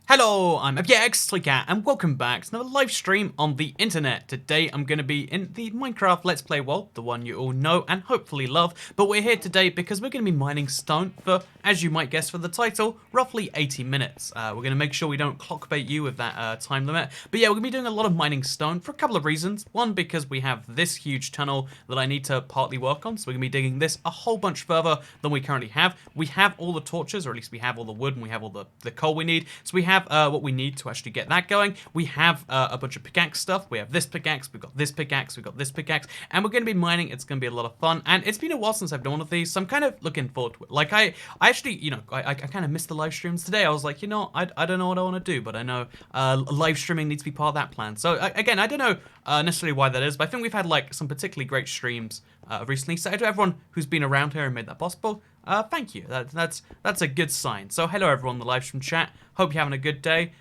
Hello, I'm expectancy, and welcome back to another live stream on the internet. Today I'm going to be in the Minecraft Let's Play world, the one you all know and hopefully love, but we're here today because we're going to be mining stone for, as you might guess for the title, roughly 80 minutes. We're going to make sure we don't clockbait you with that time limit, but yeah, we're going to be doing a lot of mining stone for a couple of reasons. One, because we have this huge tunnel that I need to partly work on, so we're going to be digging this a whole bunch further than we currently have. We have all the torches, or at least we have all the wood, and we have all the coal we need, so we have what we need to actually get that going. We have a bunch of pickaxe stuff. We have this pickaxe, we've got this pickaxe, we've got this pickaxe, and we're going to be mining. It's going to be a lot of fun, and it's been a while since I've done one of these, so I'm kind of looking forward to it. Like, I actually, you know, I kind of missed the live streams today. I was like, you know, I don't know what I want to do, but I know live streaming needs to be part of that plan. So, again, I don't know necessarily why that is, but I think we've had, like, some particularly great streams recently. So to everyone who's been around here and made that possible, thank you. That's a good sign. So hello everyone in the live stream chat. Hope you're having a good day,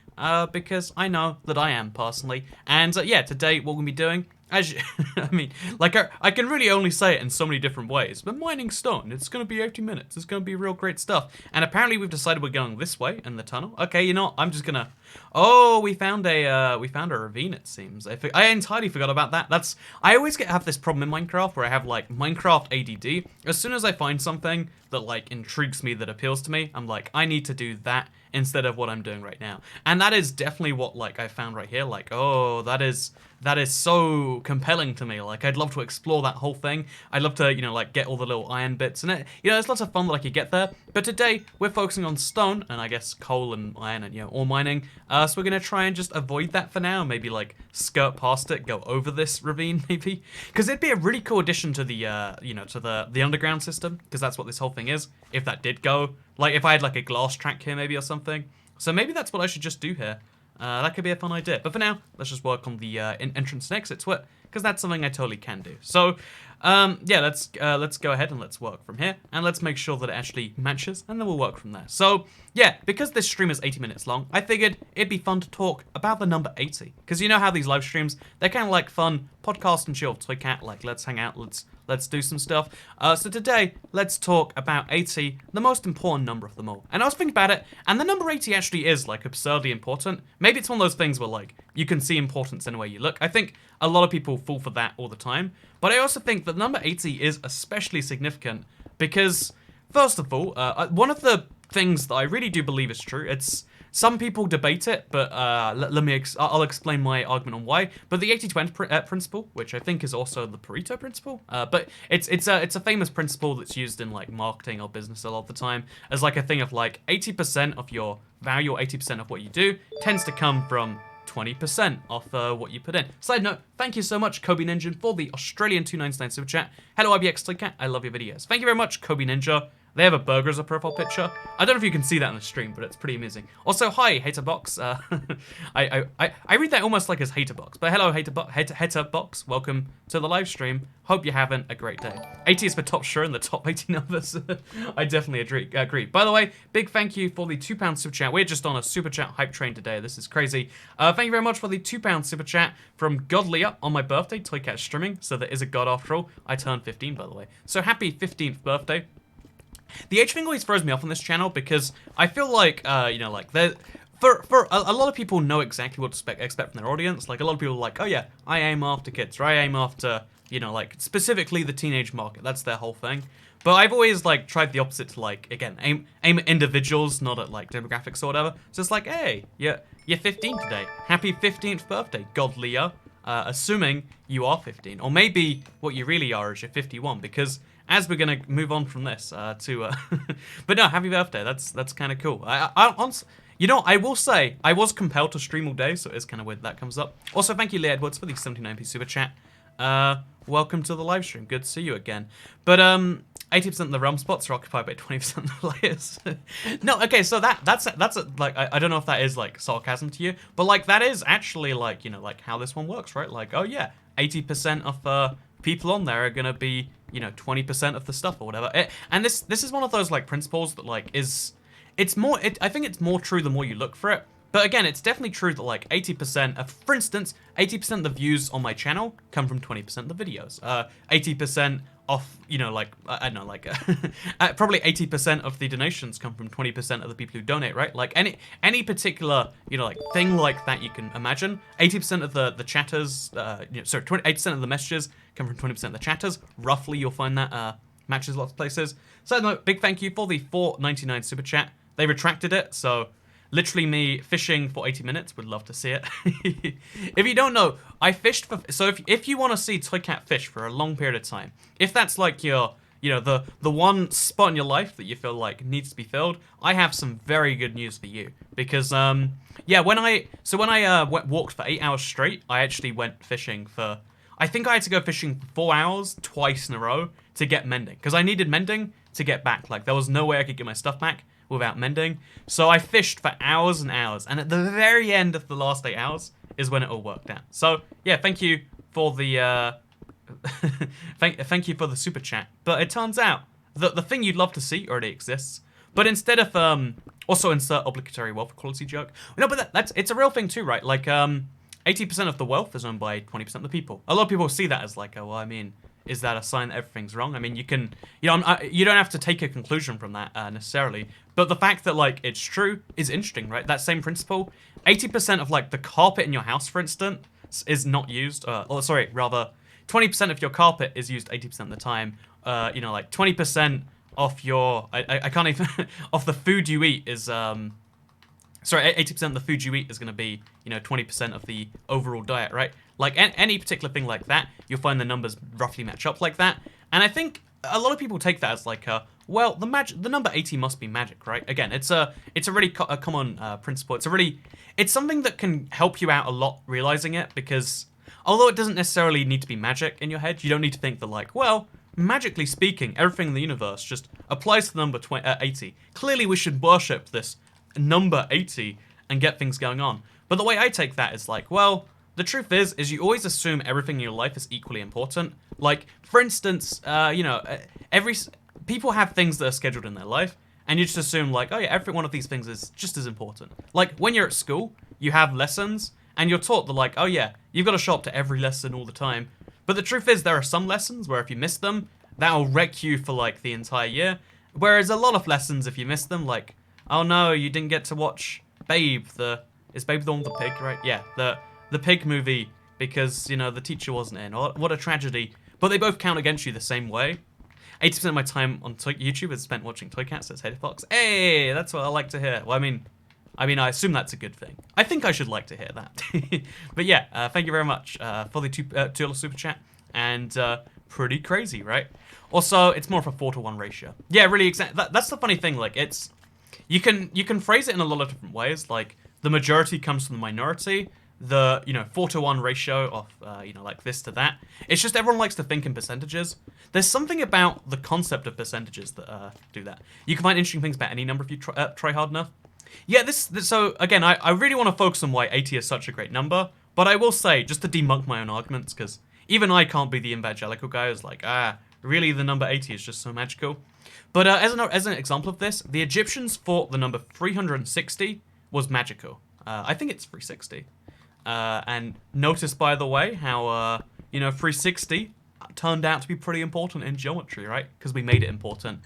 because I know that I am personally. And yeah, today what we're gonna be doing, as you, I mean, like I can really only say it in so many different ways, but mining stone, it's gonna be 80 minutes. It's gonna be real great stuff. And apparently we've decided we're going this way in the tunnel. Okay, you know what? I'm just gonna. Oh, we found a ravine. It seems. I entirely forgot about that. I always have this problem in Minecraft where I have like Minecraft ADD. As soon as I find something that like intrigues me, that appeals to me, I'm like, I need to do that instead of what I'm doing right now. And that is definitely what like I found right here. Like, oh, that is so compelling to me. Like, I'd love to explore that whole thing. I'd love to, you know, like get all the little iron bits and it. You know, there's lots of fun that I could get there. But today we're focusing on stone and I guess coal and iron and, you know, ore mining. So we're gonna try and just avoid that for now. Maybe like skirt past it, go over this ravine maybe, because it'd be a really cool addition to the, you know, to the underground system, because that's what this whole thing is. If that did go, like if I had like a glass track here maybe or something. So maybe that's what I should just do here. That could be a fun idea. But for now, let's just work on the entrance and exit to it, because that's something I totally can do. So, yeah, let's go ahead and let's work from here, and let's make sure that it actually matches, and then we'll work from there. So, yeah, because this stream is 80 minutes long, I figured it'd be fun to talk about the number 80, because you know how these live streams, they're kind of like fun podcast and chill Toy Cat, like let's hang out, let's do some stuff. So today, let's talk about 80, the most important number of them all. And I was thinking about it, and the number 80 actually is, like, absurdly important. Maybe it's one of those things where, like, you can see importance in the way you look. I think a lot of people fall for that all the time. But I also think that number 80 is especially significant because, first of all, one of the things that I really do believe is true, some people debate it, but I'll explain my argument on why. But the 80-20 principle, which I think is also the Pareto principle, but it's a famous principle that's used in like marketing or business a lot of the time as like a thing of like 80% of your value or 80% of what you do tends to come from 20% off what you put in. Side note, thank you so much, Kobe Ninja, for the Australian 299 super chat. Hello, IBX Toycat. I love your videos. Thank you very much, Kobe Ninja. They have a burger as a profile picture. I don't know if you can see that on the stream, but it's pretty amusing. Also, hi, Haterbox. I read that almost like as Haterbox, but hello, Haterbox. Welcome to the live stream. Hope you're having a great day. 80 is the top sure in the top 80 numbers. I definitely agree. By the way, big thank you for the £2 super chat. We're just on a super chat hype train today. This is crazy. Thank you very much for the £2 super chat from Godlia on my birthday. Toycat streaming, so there is a god after all. I turned 15, by the way. So happy 15th birthday. The age thing always throws me off on this channel because I feel like, you know, like, for a lot of people know exactly what to expect from their audience. Like, a lot of people are like, oh yeah, I aim after kids, or I aim after, you know, like, specifically the teenage market. That's their whole thing. But I've always, like, tried the opposite to, like, again, aim at individuals, not at, like, demographics or whatever. So it's like, hey, you're 15 today. Happy 15th birthday, God Leo. Assuming you are 15. Or maybe what you really are is you're 51, because as we're gonna move on from this but no, happy birthday. That's kind of cool. You know, I will say I was compelled to stream all day, so it's kind of weird that comes up. Also, thank you, Lee Edwards, for the 79p super chat. Welcome to the live stream. Good to see you again. But 80% of the realm spots are occupied by 20% of the players. No, okay, so that's like I don't know if that is like sarcasm to you, but like that is actually like, you know, like how this one works, right? Like, oh yeah, 80% of people on there are gonna be, you know, 20% of the stuff or whatever. And this is one of those like principles that like I think it's more true the more you look for it. But again, it's definitely true that like 80% of, for instance, 80% of the views on my channel come from 20% of the videos. 80% off, you know, like, I don't know, like, probably 80% of the donations come from 20% of the people who donate, right? Like, any particular, you know, like, thing like that you can imagine. 80% of the chatters, you know, sorry, 80% of the messages come from 20% of the chatters. Roughly, you'll find that matches lots of places. So, no, big thank you for the $4.99 super chat. They retracted it, so literally me fishing for 80 minutes. Would love to see it. If you don't know, I fished for... So if you want to see Toycat fish for a long period of time, if that's like your, you know, the one spot in your life that you feel like needs to be filled, I have some very good news for you. Because, yeah, when I walked for 8 hours straight, I actually went fishing for... I think I had to go fishing for 4 hours, twice in a row, to get mending. Because I needed mending to get back. Like, there was no way I could get my stuff back without mending. So I fished for hours and hours, and at the very end of the last 8 hours is when it all worked out. So yeah, thank you for the thank you for the super chat. But it turns out that the thing you'd love to see already exists. But instead of also insert obligatory wealth equality joke. No, but that's it's a real thing too, right? Like 80% of the wealth is owned by 20% of the people. A lot of people see that as like, oh, well, I mean, is that a sign that everything's wrong? I mean, you can, you know, you don't have to take a conclusion from that necessarily. But the fact that, like, it's true is interesting, right? That same principle. 80% of, like, the carpet in your house, for instance, is not used. Or, sorry, rather, 20% of your carpet is used 80% of the time. You know, like, 20% off your, I can't even, off the food you eat is, sorry, 80% of the food you eat is going to be, you know, 20% of the overall diet, right? Like, any particular thing like that, you'll find the numbers roughly match up like that. And I think a lot of people take that as like, well, the number 80 must be magic, right? Again, it's a really a common principle. It's something that can help you out a lot realizing it, because although it doesn't necessarily need to be magic in your head, you don't need to think that like, well, magically speaking, everything in the universe just applies to the number 80. Clearly, we should worship this number 80 and get things going on. But the way I take that is like, well, the truth is you always assume everything in your life is equally important. Like, for instance, you know, people have things that are scheduled in their life, and you just assume like, oh yeah, every one of these things is just as important. Like, when you're at school, you have lessons, and you're taught that like, oh yeah, you've got to show up to every lesson all the time. But the truth is, there are some lessons where if you miss them, that'll wreck you for like the entire year. Whereas a lot of lessons, if you miss them, like, oh no, you didn't get to watch Babe, is Babe the one with the pig, right? Yeah, the pig movie, because, you know, the teacher wasn't in. What a tragedy. But they both count against you the same way. 80% of my time on YouTube is spent watching Toy Cats, says Hater Fox. Hey, that's what I like to hear. Well, I mean, I assume that's a good thing. I think I should like to hear that. But yeah, thank you very much for the $2 super chat. And pretty crazy, right? Also, it's more of a 4-to-1 ratio. Yeah, really, exactly. That's the funny thing. Like, it's you can phrase it in a lot of different ways. Like, the majority comes from the minority. The, you know, 4-to-1 ratio of, you know, like this to that. It's just everyone likes to think in percentages. There's something about the concept of percentages that do that. You can find interesting things about any number if you try hard enough. Yeah, so, again, I really want to focus on why 80 is such a great number. But I will say, just to debunk my own arguments, because even I can't be the evangelical guy who's like, really, the number 80 is just so magical. But as an example of this, the Egyptians thought the number 360 was magical. I think it's 360. And notice, by the way, how, you know, 360 turned out to be pretty important in geometry, right? Because we made it important.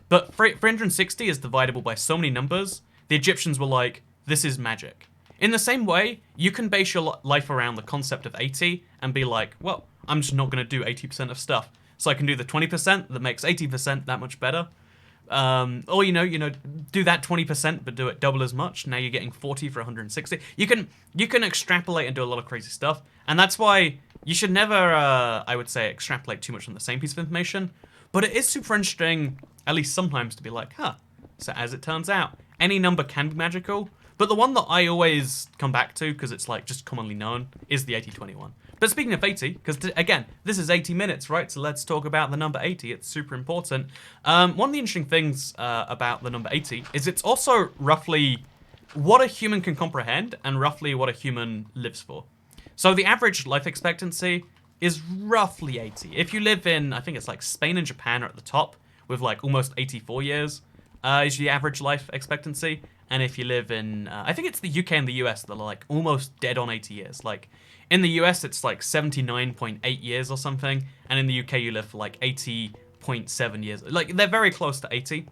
But 360 is dividable by so many numbers, the Egyptians were like, this is magic. In the same way, you can base your life around the concept of 80 and be like, well, I'm just not going to do 80% of stuff. So I can do the 20% that makes 80% that much better. Or, you know, do that 20%, but do it double as much. Now you're getting 40 for 160. You can extrapolate and do a lot of crazy stuff. And that's why you should never, I would say, extrapolate too much on the same piece of information. But it is super interesting, at least sometimes, to be like, so as it turns out, any number can be magical. But the one that I always come back to, because it's like just commonly known, is the 80-21. But speaking of 80, because again, this is 80 minutes, right? So let's talk about the number 80. It's super important. One of the interesting things about the number 80 is it's also roughly what a human can comprehend and roughly what a human lives for. So the average life expectancy is roughly 80. If you live in, I think it's like Spain and Japan are at the top with like almost 84 years is the average life expectancy. And if you live in, I think it's the UK and the US that are like almost dead on 80 years. Like in the US, it's like 79.8 years or something. And in the UK, you live for like 80.7 years. Like they're very close to 80.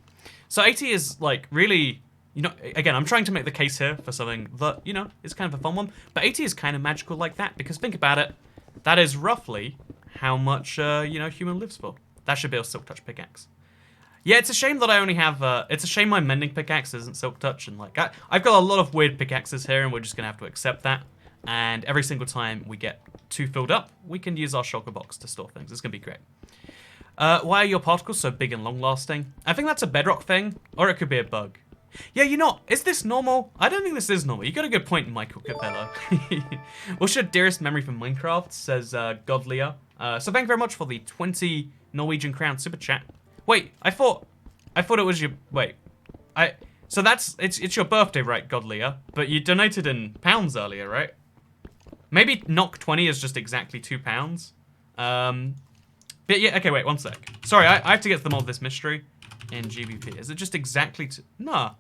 So 80 is like really, you know, again, I'm trying to make the case here for something that, you know, is kind of a fun one. But 80 is kind of magical like that because think about it. That is roughly how much, you know, human lives for. That should be a Silk Touch pickaxe. Yeah, it's a shame that I only have, it's a shame my mending pickaxe isn't Silk Touch, and like, I've got a lot of weird pickaxes here, and we're just gonna have to accept that. And every single time we get 2 filled up, we can use our shulker box to store things. It's gonna be great. Why are your particles so big and long-lasting? I think that's a Bedrock thing, or it could be a bug. Yeah, you know, is this normal? I don't think this is normal. You got a good point, Michael Capello. What's your dearest memory from Minecraft, says Godlia. So thank you very much for the 20 Norwegian crown super chat. Wait, I thought it was your, wait. So that's, it's your birthday, right, Godlia? But you donated in pounds earlier, right? Maybe knock 20 is just exactly £2. But yeah, okay, wait, one sec. Sorry, I have to get to the mod of this mystery in GBP. Is it just exactly nah.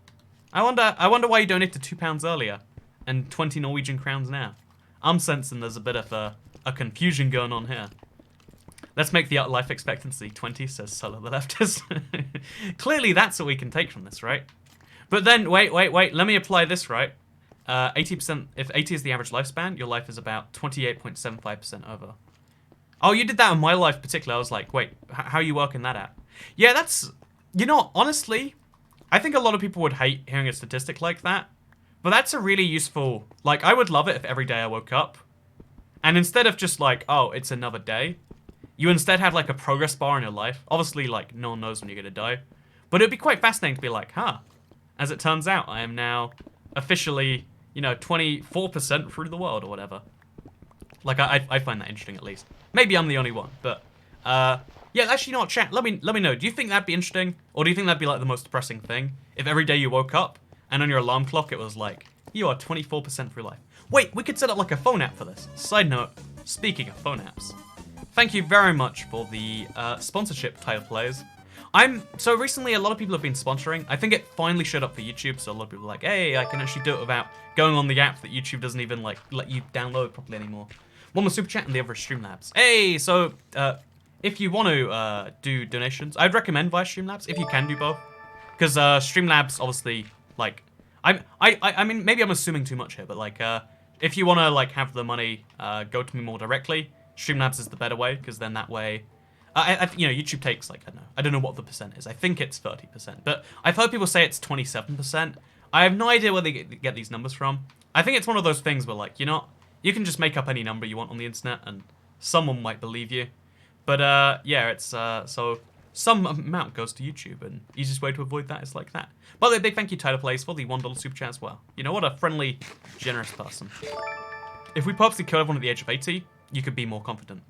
I wonder why you donated £2 earlier and 20 Norwegian crowns now. I'm sensing there's a bit of a confusion going on here. Let's make the life expectancy 20, says Solo the leftist. Clearly that's what we can take from this, right? But then, wait, let me apply this, right? 80%, if 80 is the average lifespan, your life is about 28.75% over. Oh, you did that in my life particularly. I was like, wait, how are you working that out? Yeah, that's, you know, honestly, I think a lot of people would hate hearing a statistic like that. But that's a really useful, like, I would love it if every day I woke up. And instead of just like, oh, it's another day, you instead had like a progress bar in your life. Obviously, like, no one knows when you're gonna die. But it'd be quite fascinating to be like, huh, as it turns out, I am now officially, you know, 24% through the world or whatever. Like, I find that interesting at least. Maybe I'm the only one, but, yeah, actually, you know what, chat, let me know. Do you think that'd be interesting? Or do you think that'd be like the most depressing thing? If every day you woke up and on your alarm clock it was like, you are 24% through life. Wait, we could set up like a phone app for this. Side note, speaking of phone apps, thank you very much for the sponsorship title plays. So recently a lot of people have been sponsoring. I think it finally showed up for YouTube, so a lot of people are like, hey, I can actually do it without going on the app that YouTube doesn't even like let you download properly anymore. One was Super Chat and the other is Streamlabs. Hey, so if you want to do donations, I'd recommend via Streamlabs if you can do both. Because Streamlabs obviously, like, I mean, maybe I'm assuming too much here, but like, if you want to like have the money go to me more directly, Streamlabs is the better way, because then that way, you know, YouTube takes like, I don't know what the percent is. I think it's 30%, but I've heard people say it's 27%. I have no idea where they get these numbers from. I think it's one of those things where like, you know, you can just make up any number you want on the internet and someone might believe you. But yeah, it's so some amount goes to YouTube, and easiest way to avoid that is like that. By the way, big thank you Tyler Plays for the $1 super chat as well. You know what, a friendly, generous person. If we purposely kill everyone at the age of 80, you could be more confident.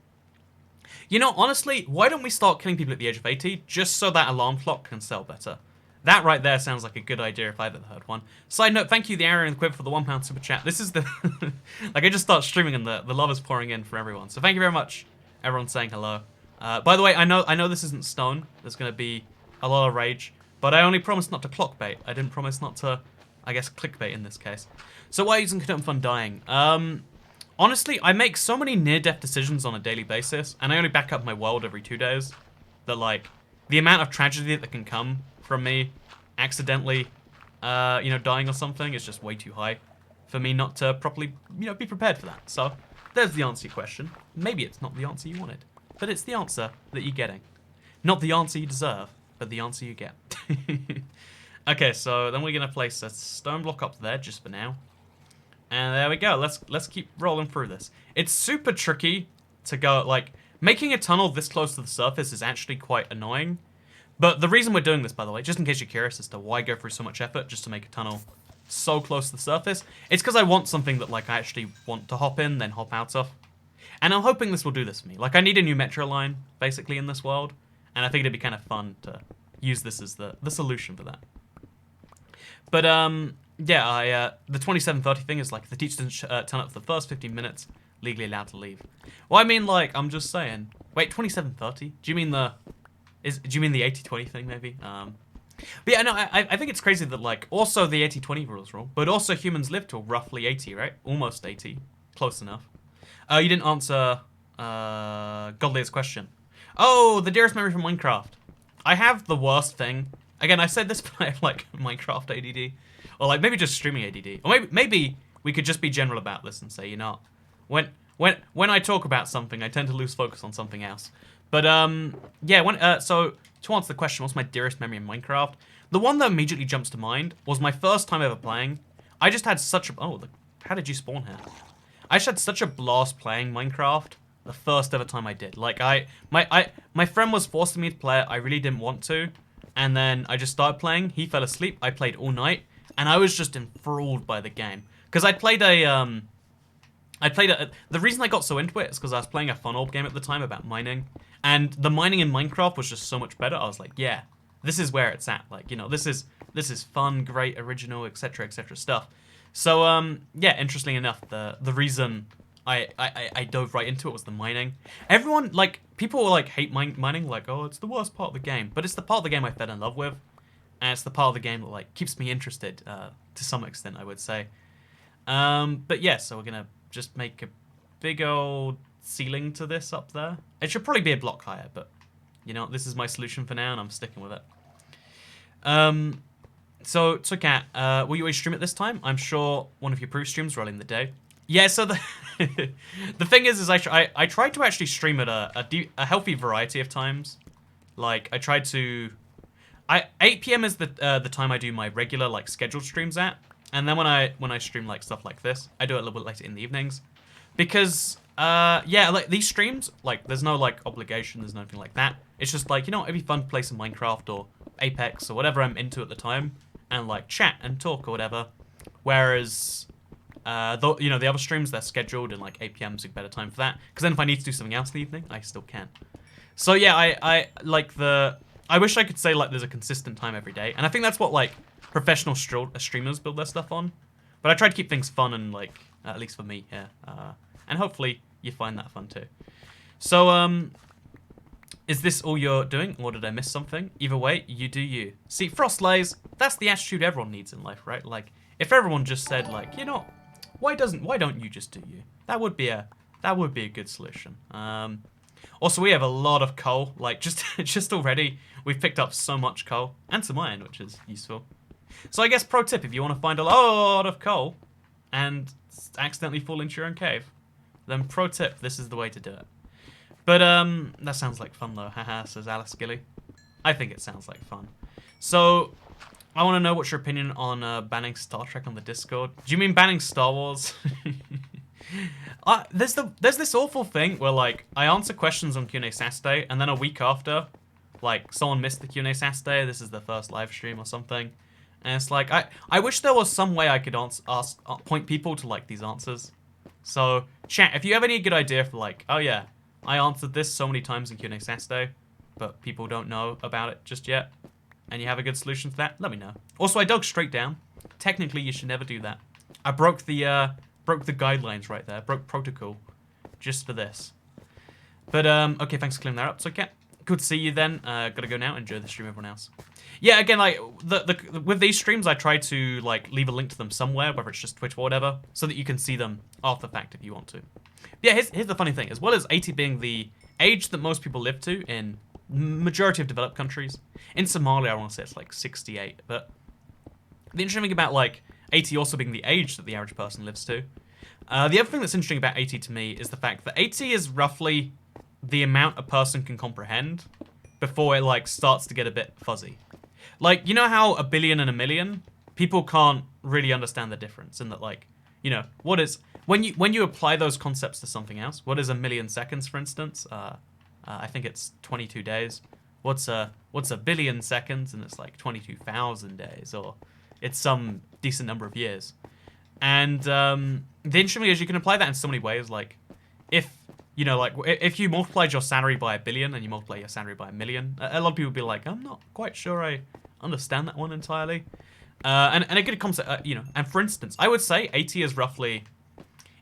You know, honestly, why don't we start killing people at the age of 80 just so that alarm clock can sell better? That right there sounds like a good idea if I've ever heard one. Side note, thank you, the Arrow and the Quib, for the £1 super chat. This is the... like, I just start streaming and the love is pouring in for everyone. So thank you very much, everyone saying hello. By the way, I know this isn't Stone. There's going to be a lot of rage. But I only promised not to clockbait. I didn't promise not to, I guess, clickbait in this case. So why isn't Cadet Fun dying? Honestly, I make so many near-death decisions on a daily basis, and I only back up my world every 2 days, that, like, the amount of tragedy that can come from me accidentally, you know, dying or something is just way too high for me not to properly, you know, be prepared for that. So, there's the answer to your question. Maybe it's not the answer you wanted, but it's the answer that you're getting. Not the answer you deserve, but the answer you get. Okay, so then we're going to place a stone block up there just for now. And there we go. Let's keep rolling through this. It's super tricky to go, like, making a tunnel this close to the surface is actually quite annoying. But the reason we're doing this, by the way, just in case you're curious as to why go through so much effort just to make a tunnel so close to the surface, it's because I want something that, like, I actually want to hop in, then hop out of. And I'm hoping this will do this for me. Like, I need a new metro line, basically, in this world. And I think it'd be kind of fun to use this as the solution for that. But, yeah, the 27:30 thing is like, if the teacher doesn't turn up for the first 15 minutes, legally allowed to leave. Well, I mean, like, I'm just saying. Wait, 27:30? Do you mean the 80-20 thing, maybe? But yeah, no, I think it's crazy that, like, also the 80-20 rules rule, but also humans live till roughly 80, right? Almost 80. Close enough. You didn't answer Godliest question. Oh, the dearest memory from Minecraft. I have the worst thing. Again, I said this, but I have, like, Minecraft ADD. Or, like, maybe just streaming ADD. Or maybe we could just be general about this and say, you know, when I talk about something, I tend to lose focus on something else. But, yeah, so to answer the question, what's my dearest memory in Minecraft? The one that immediately jumps to mind was my first time ever playing. I just had such a... Oh, how did you spawn here? I just had such a blast playing Minecraft the first ever time I did. Like, my friend was forcing me to play it. I really didn't want to. And then I just started playing. He fell asleep. I played all night. And I was just enthralled by the game. Because I played the reason I got so into it is because I was playing a fun old game at the time about mining. And the mining in Minecraft was just so much better. I was like, yeah, this is where it's at. Like, you know, this is fun, great, original, etc., etc. stuff. So, yeah, interestingly enough, the reason I dove right into it was the mining. Everyone, like, people like hate mining, like, oh, it's the worst part of the game. But it's the part of the game I fell in love with. And it's the part of the game that, like, keeps me interested, to some extent, I would say. But yeah, so we're gonna just make a big old ceiling to this up there. It should probably be a block higher, but, you know, this is my solution for now, and I'm sticking with it. So, Kat, will you always stream it this time? I'm sure one of your proof streams rolling the day. Yeah, so the the thing is I tried to actually stream it a healthy variety of times. Like, I tried to... 8 PM is the time I do my regular, like, scheduled streams at. And then when I stream, like, stuff like this, I do it a little bit later in the evenings. Because, yeah, like, these streams, like, there's no, like, obligation, there's nothing like that. It's just, like, you know, it'd be fun to play some Minecraft or Apex or whatever I'm into at the time. And, like, chat and talk or whatever. Whereas, you know, the other streams, they're scheduled and, like, 8 PM is a better time for that. Because then if I need to do something else in the evening, I still can. So, yeah, I like the... I wish I could say, like, there's a consistent time every day. And I think that's what, like, professional streamers build their stuff on. But I try to keep things fun and, like, at least for me, yeah. And hopefully you find that fun too. So, is this all you're doing, or did I miss something? Either way, you do you. See, Frost lays, that's the attitude everyone needs in life, right? Like, if everyone just said, like, you know, why don't you just do you? That would be a good solution. Also, we have a lot of coal. Like, just already, we've picked up so much coal and some iron, which is useful. So I guess pro tip, if you want to find a lot of coal and accidentally fall into your own cave, then pro tip, this is the way to do it. But that sounds like fun though, haha, says Alice Gilly. I think it sounds like fun. So I want to know what's your opinion on banning Star Trek on the Discord. Do you mean banning Star Wars? There's this awful thing where, like, I answer questions on Q&A Saturday, and then a week after, like, someone missed the Q&A Saturday, this is their first live stream or something, and it's like, I wish there was some way I could point people to, like, these answers. So, chat, if you have any good idea for, like, oh yeah, I answered this so many times in Q&A Saturday, but people don't know about it just yet, and you have a good solution for that, let me know. Also, I dug straight down. Technically, you should never do that. I broke the guidelines right there, broke protocol, just for this. But, okay, thanks for clearing that up. So, Kat, good to see you then. Gotta go now. Enjoy the stream, everyone else. Yeah, again, like, with these streams, I try to, like, leave a link to them somewhere, whether it's just Twitch or whatever, so that you can see them after the fact if you want to. But yeah, here's the funny thing. As well as 80 being the age that most people live to in majority of developed countries, in Somalia, I want to say it's, like, 68. But the interesting thing about, like, 80 also being the age that the average person lives to. The other thing that's interesting about 80 to me is the fact that 80 is roughly the amount a person can comprehend before it, like, starts to get a bit fuzzy. Like, you know how a billion and a million? People can't really understand the difference in that, like, you know, what is... When you apply those concepts to something else, what is a million seconds, for instance? I think it's 22 days. What's a billion seconds? And it's like 22,000 days, or it's some decent number of years. And the interesting thing is you can apply that in so many ways. Like, if, you know, like, if you multiplied your salary by 1 billion and you multiply your salary by 1 million, a lot of people would be like, I'm not quite sure I understand that one entirely. And a good concept, you know, and for instance, I would say 80 is roughly,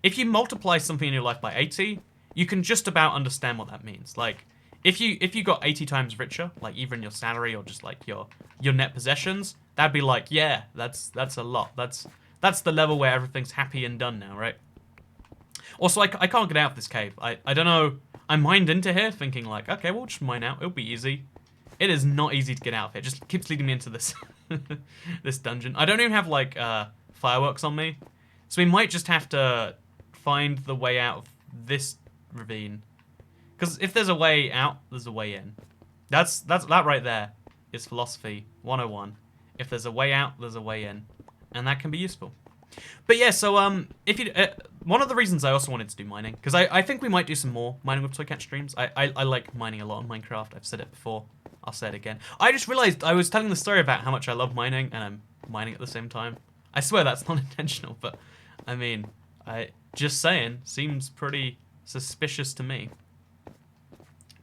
if you multiply something in your life by 80, you can just about understand what that means. Like, if you got 80 times richer, like either in your salary or just like your net possessions, that'd be like, yeah, that's a lot. That's the level where everything's happy and done now, right? Also, I can't get out of this cave. I don't know. I mined into here thinking like, okay, we'll just mine out. It'll be easy. It is not easy to get out of here. It just keeps leading me into this this dungeon. I don't even have like fireworks on me, so we might just have to find the way out of this ravine. Because if there's a way out, there's a way in. That right there is philosophy 101. If there's a way out, there's a way in, and that can be useful. But yeah, so if you one of the reasons I also wanted to do mining, because I think we might do some more mining with Toycat streams. I like mining a lot on Minecraft. I've said it before. I'll say it again. I just realized I was telling the story about how much I love mining, and I'm mining at the same time. I swear that's not intentional, but I mean, just saying, seems pretty suspicious to me.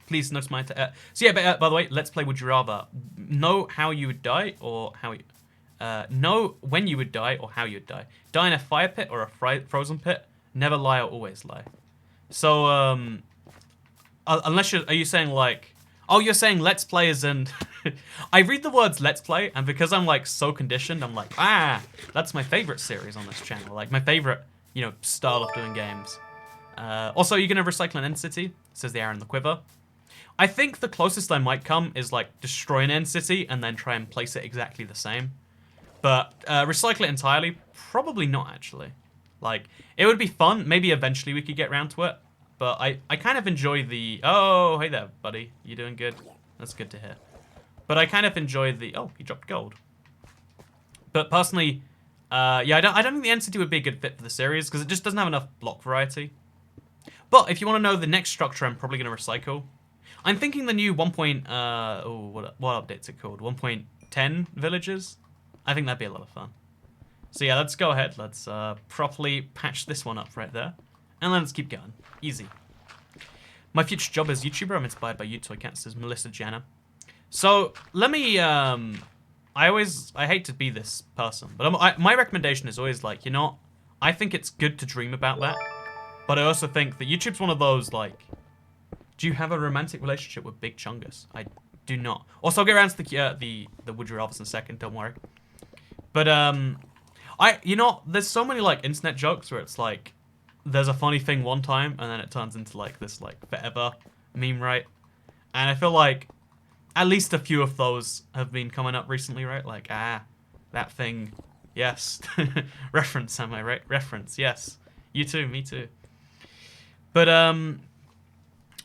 Please notice my... so yeah, but by the way, let's play Would You Rather. Know how you would die, or how you... know when you would die, or how you would die. Die in a fire pit or a frozen pit. Never lie or always lie. So, unless are you saying like... Oh, you're saying let's play as in... I read the words let's play, and because I'm like so conditioned, I'm like, that's my favorite series on this channel. Like my favorite, you know, style of doing games. Also, you're going to recycle an end city, says the arrow in the quiver. I think the closest I might come is like destroy an end city and then try and place it exactly the same. But recycle it entirely, probably not actually. Like, it would be fun. Maybe eventually we could get around to it. But I kind of enjoy the... Oh, hey there, buddy. You doing good? That's good to hear. But I kind of enjoy the... Oh, he dropped gold. But personally, yeah, I don't think the end city would be a good fit for the series because it just doesn't have enough block variety. But if you want to know the next structure I'm probably going to recycle, I'm thinking the new 1. What update's it called? 1.10 villages? I think that'd be a lot of fun. So yeah, let's go ahead. Let's properly patch this one up right there. And then let's keep going. Easy. My future job as YouTuber, I'm inspired by you, Toycat, says Melissa Jana. So, let me, I hate to be this person, but my recommendation is always like, you know, I think it's good to dream about that, but I also think that YouTube's one of those, like, do you have a romantic relationship with Big Chungus? I do not. Also, I'll get around to the Would You Rather in a second, don't worry. But, you know, there's so many, like, internet jokes where it's like, there's a funny thing one time, and then it turns into, like, this, like, forever meme, right? And I feel like at least a few of those have been coming up recently, right? Like, that thing, yes. Reference, am I right? Reference, yes. You too, me too. But,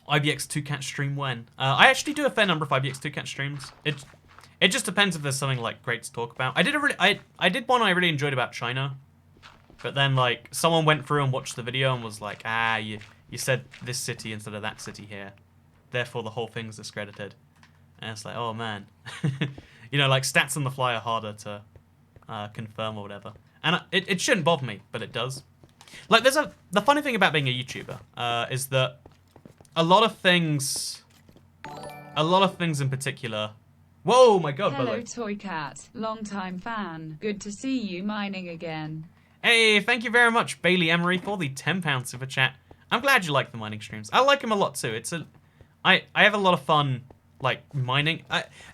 IBX2Cat stream when? I actually do a fair number of IBX2Cat streams. It just depends if there's something, like, great to talk about. I did one I really enjoyed about China. But then, like, someone went through and watched the video and was like, you said this city instead of that city here. Therefore, the whole thing's discredited. And it's like, oh, man. You know, like, stats on the fly are harder to confirm or whatever. And it shouldn't bother me, but it does. Like, the funny thing about being a YouTuber is that a lot of things in particular... Whoa, my God, Hello, Toycat. Long-time fan. Good to see you mining again. Hey, thank you very much, Bailey Emery, for the £10 super chat. I'm glad you like the mining streams. I like them a lot too. I have a lot of fun, like, mining.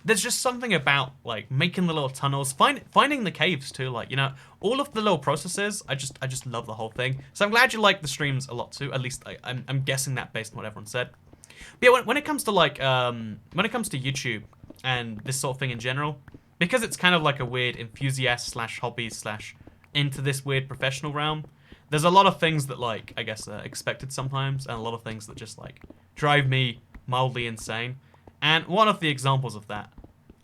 There's just something about, like, making the little tunnels, finding the caves too. Like, you know, all of the little processes. I just love the whole thing. So I'm glad you like the streams a lot too. At least I'm guessing that based on what everyone said. But yeah, when it comes to like when it comes to YouTube and this sort of thing in general, because it's kind of like a weird enthusiast / hobby / into this weird professional realm, there's a lot of things that, like, I guess expected sometimes, and a lot of things that just, like, drive me mildly insane. And one of the examples of that,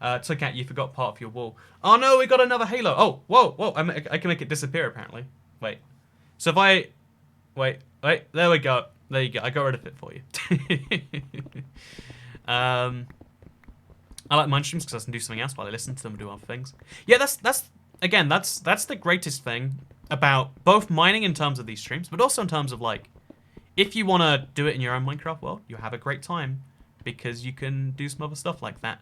Toycat, you forgot part of your wall. Oh no, we got another halo. Oh, whoa, I can make it disappear apparently. Wait. So if I, wait, there we go. There you go, I got rid of it for you. I like mine streams because I can do something else while I listen to them and do other things. Yeah, again, that's the greatest thing about both mining in terms of these streams, but also in terms of, like, if you want to do it in your own Minecraft world, you have a great time because you can do some other stuff like that.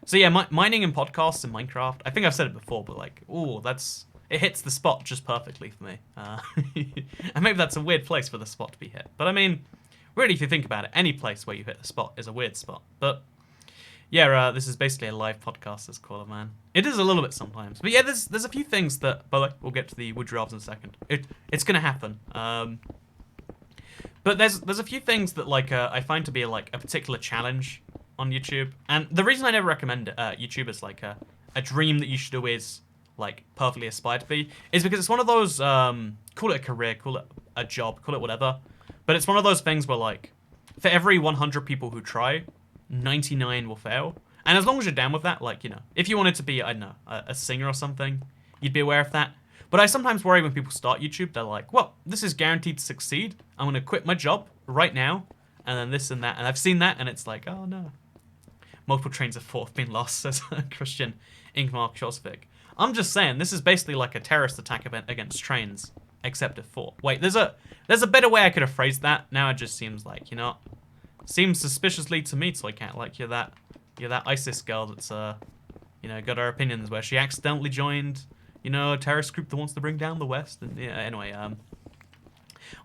So yeah, mining and podcasts in Minecraft, I think I've said it before, but like, ooh, it hits the spot just perfectly for me. And maybe that's a weird place for the spot to be hit. But I mean, Really, if you think about it, any place where you hit a spot is a weird spot. But yeah, this is basically a live podcast, as call it, man. It is a little bit sometimes. But yeah, there's a few things that, by the way, we'll get to the would you rather in a second. It's going to happen. But there's a few things that like I find to be like a particular challenge on YouTube. And the reason I never recommend YouTube as like a dream that you should always like perfectly aspire to be is because it's one of those, call it a career, call it a job, call it whatever. But it's one of those things where like, for every 100 people who try, 99 will fail. And as long as you're down with that, like, you know, if you wanted to be, I don't know, a singer or something, you'd be aware of that. But I sometimes worry when people start YouTube, they're like, well, this is guaranteed to succeed. I'm going to quit my job right now. And then this and that. And I've seen that, and it's like, oh no. Multiple trains of thought have been lost, says Christian Ingmar Kjosvik. I'm just saying, this is basically like a terrorist attack event against trains, except at thought. Wait, there's a better way I could have phrased that. Now it just seems like, you know, seems suspiciously to me, so I can't, like, you're that ISIS girl that's, you know, got her opinions where she accidentally joined, you know, a terrorist group that wants to bring down the West. And yeah, anyway,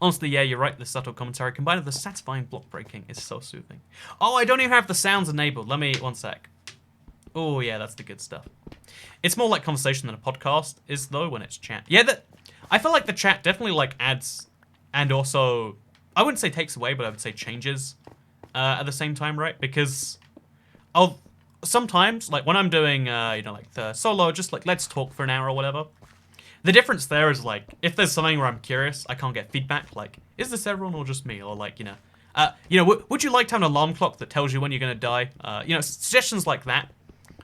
honestly, yeah, you're right. The subtle commentary combined with the satisfying block breaking is so soothing. Oh, I don't even have the sounds enabled. Let me, one sec. Oh, yeah, that's the good stuff. It's more like conversation than a podcast is, though, when it's chat. Yeah, I feel like the chat definitely, like, adds and also, I wouldn't say takes away, but I would say changes at the same time, right? Because I'll sometimes, like, when I'm doing, you know, like, the solo, just, like, let's talk for an hour or whatever, the difference there is, like, if there's something where I'm curious, I can't get feedback, like, is this everyone or just me? Or, like, you know, would you like to have an alarm clock that tells you when you're going to die? You know, suggestions like that.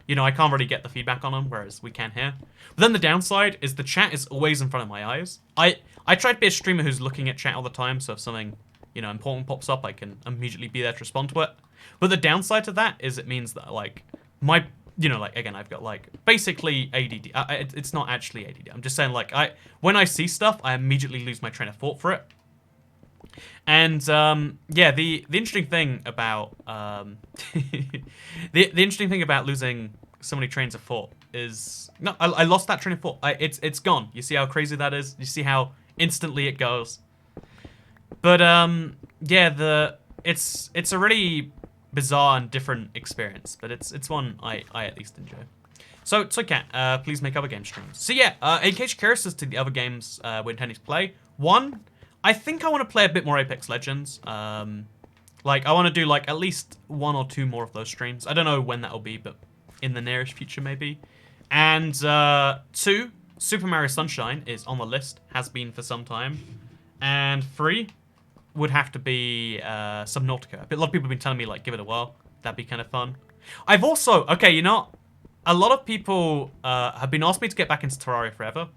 You know, I can't really get the feedback on them, whereas we can here. But then the downside is the chat is always in front of my eyes. I try to be a streamer who's looking at chat all the time, so if something, you know, important pops up, I can immediately be there to respond to it. But the downside to that is it means that, like, my, you know, like, again, I've got, like, basically ADD. It's not actually ADD. I'm just saying, like, when I see stuff, I immediately lose my train of thought for it. And, yeah, the interesting thing about, the interesting thing about losing so many trains of thought is, no, I lost that train of thought. It's gone. You see how crazy that is? You see how instantly it goes? But, yeah, it's a really bizarre and different experience, but it's one I at least enjoy. So Cat, please make other game streams. So yeah, in case you're curious as to the other games we're intending to play, one, I think I want to play a bit more Apex Legends. Like, I want to do, like, at least 1 or 2 more of those streams. I don't know when that'll be, but in the nearest future, maybe. And, 2, Super Mario Sunshine is on the list, has been for some time. And 3 would have to be, Subnautica. A lot of people have been telling me, like, give it a whirl. That'd be kind of fun. I've also, okay, you know, a lot of people, have been asking me to get back into Terraria Forever.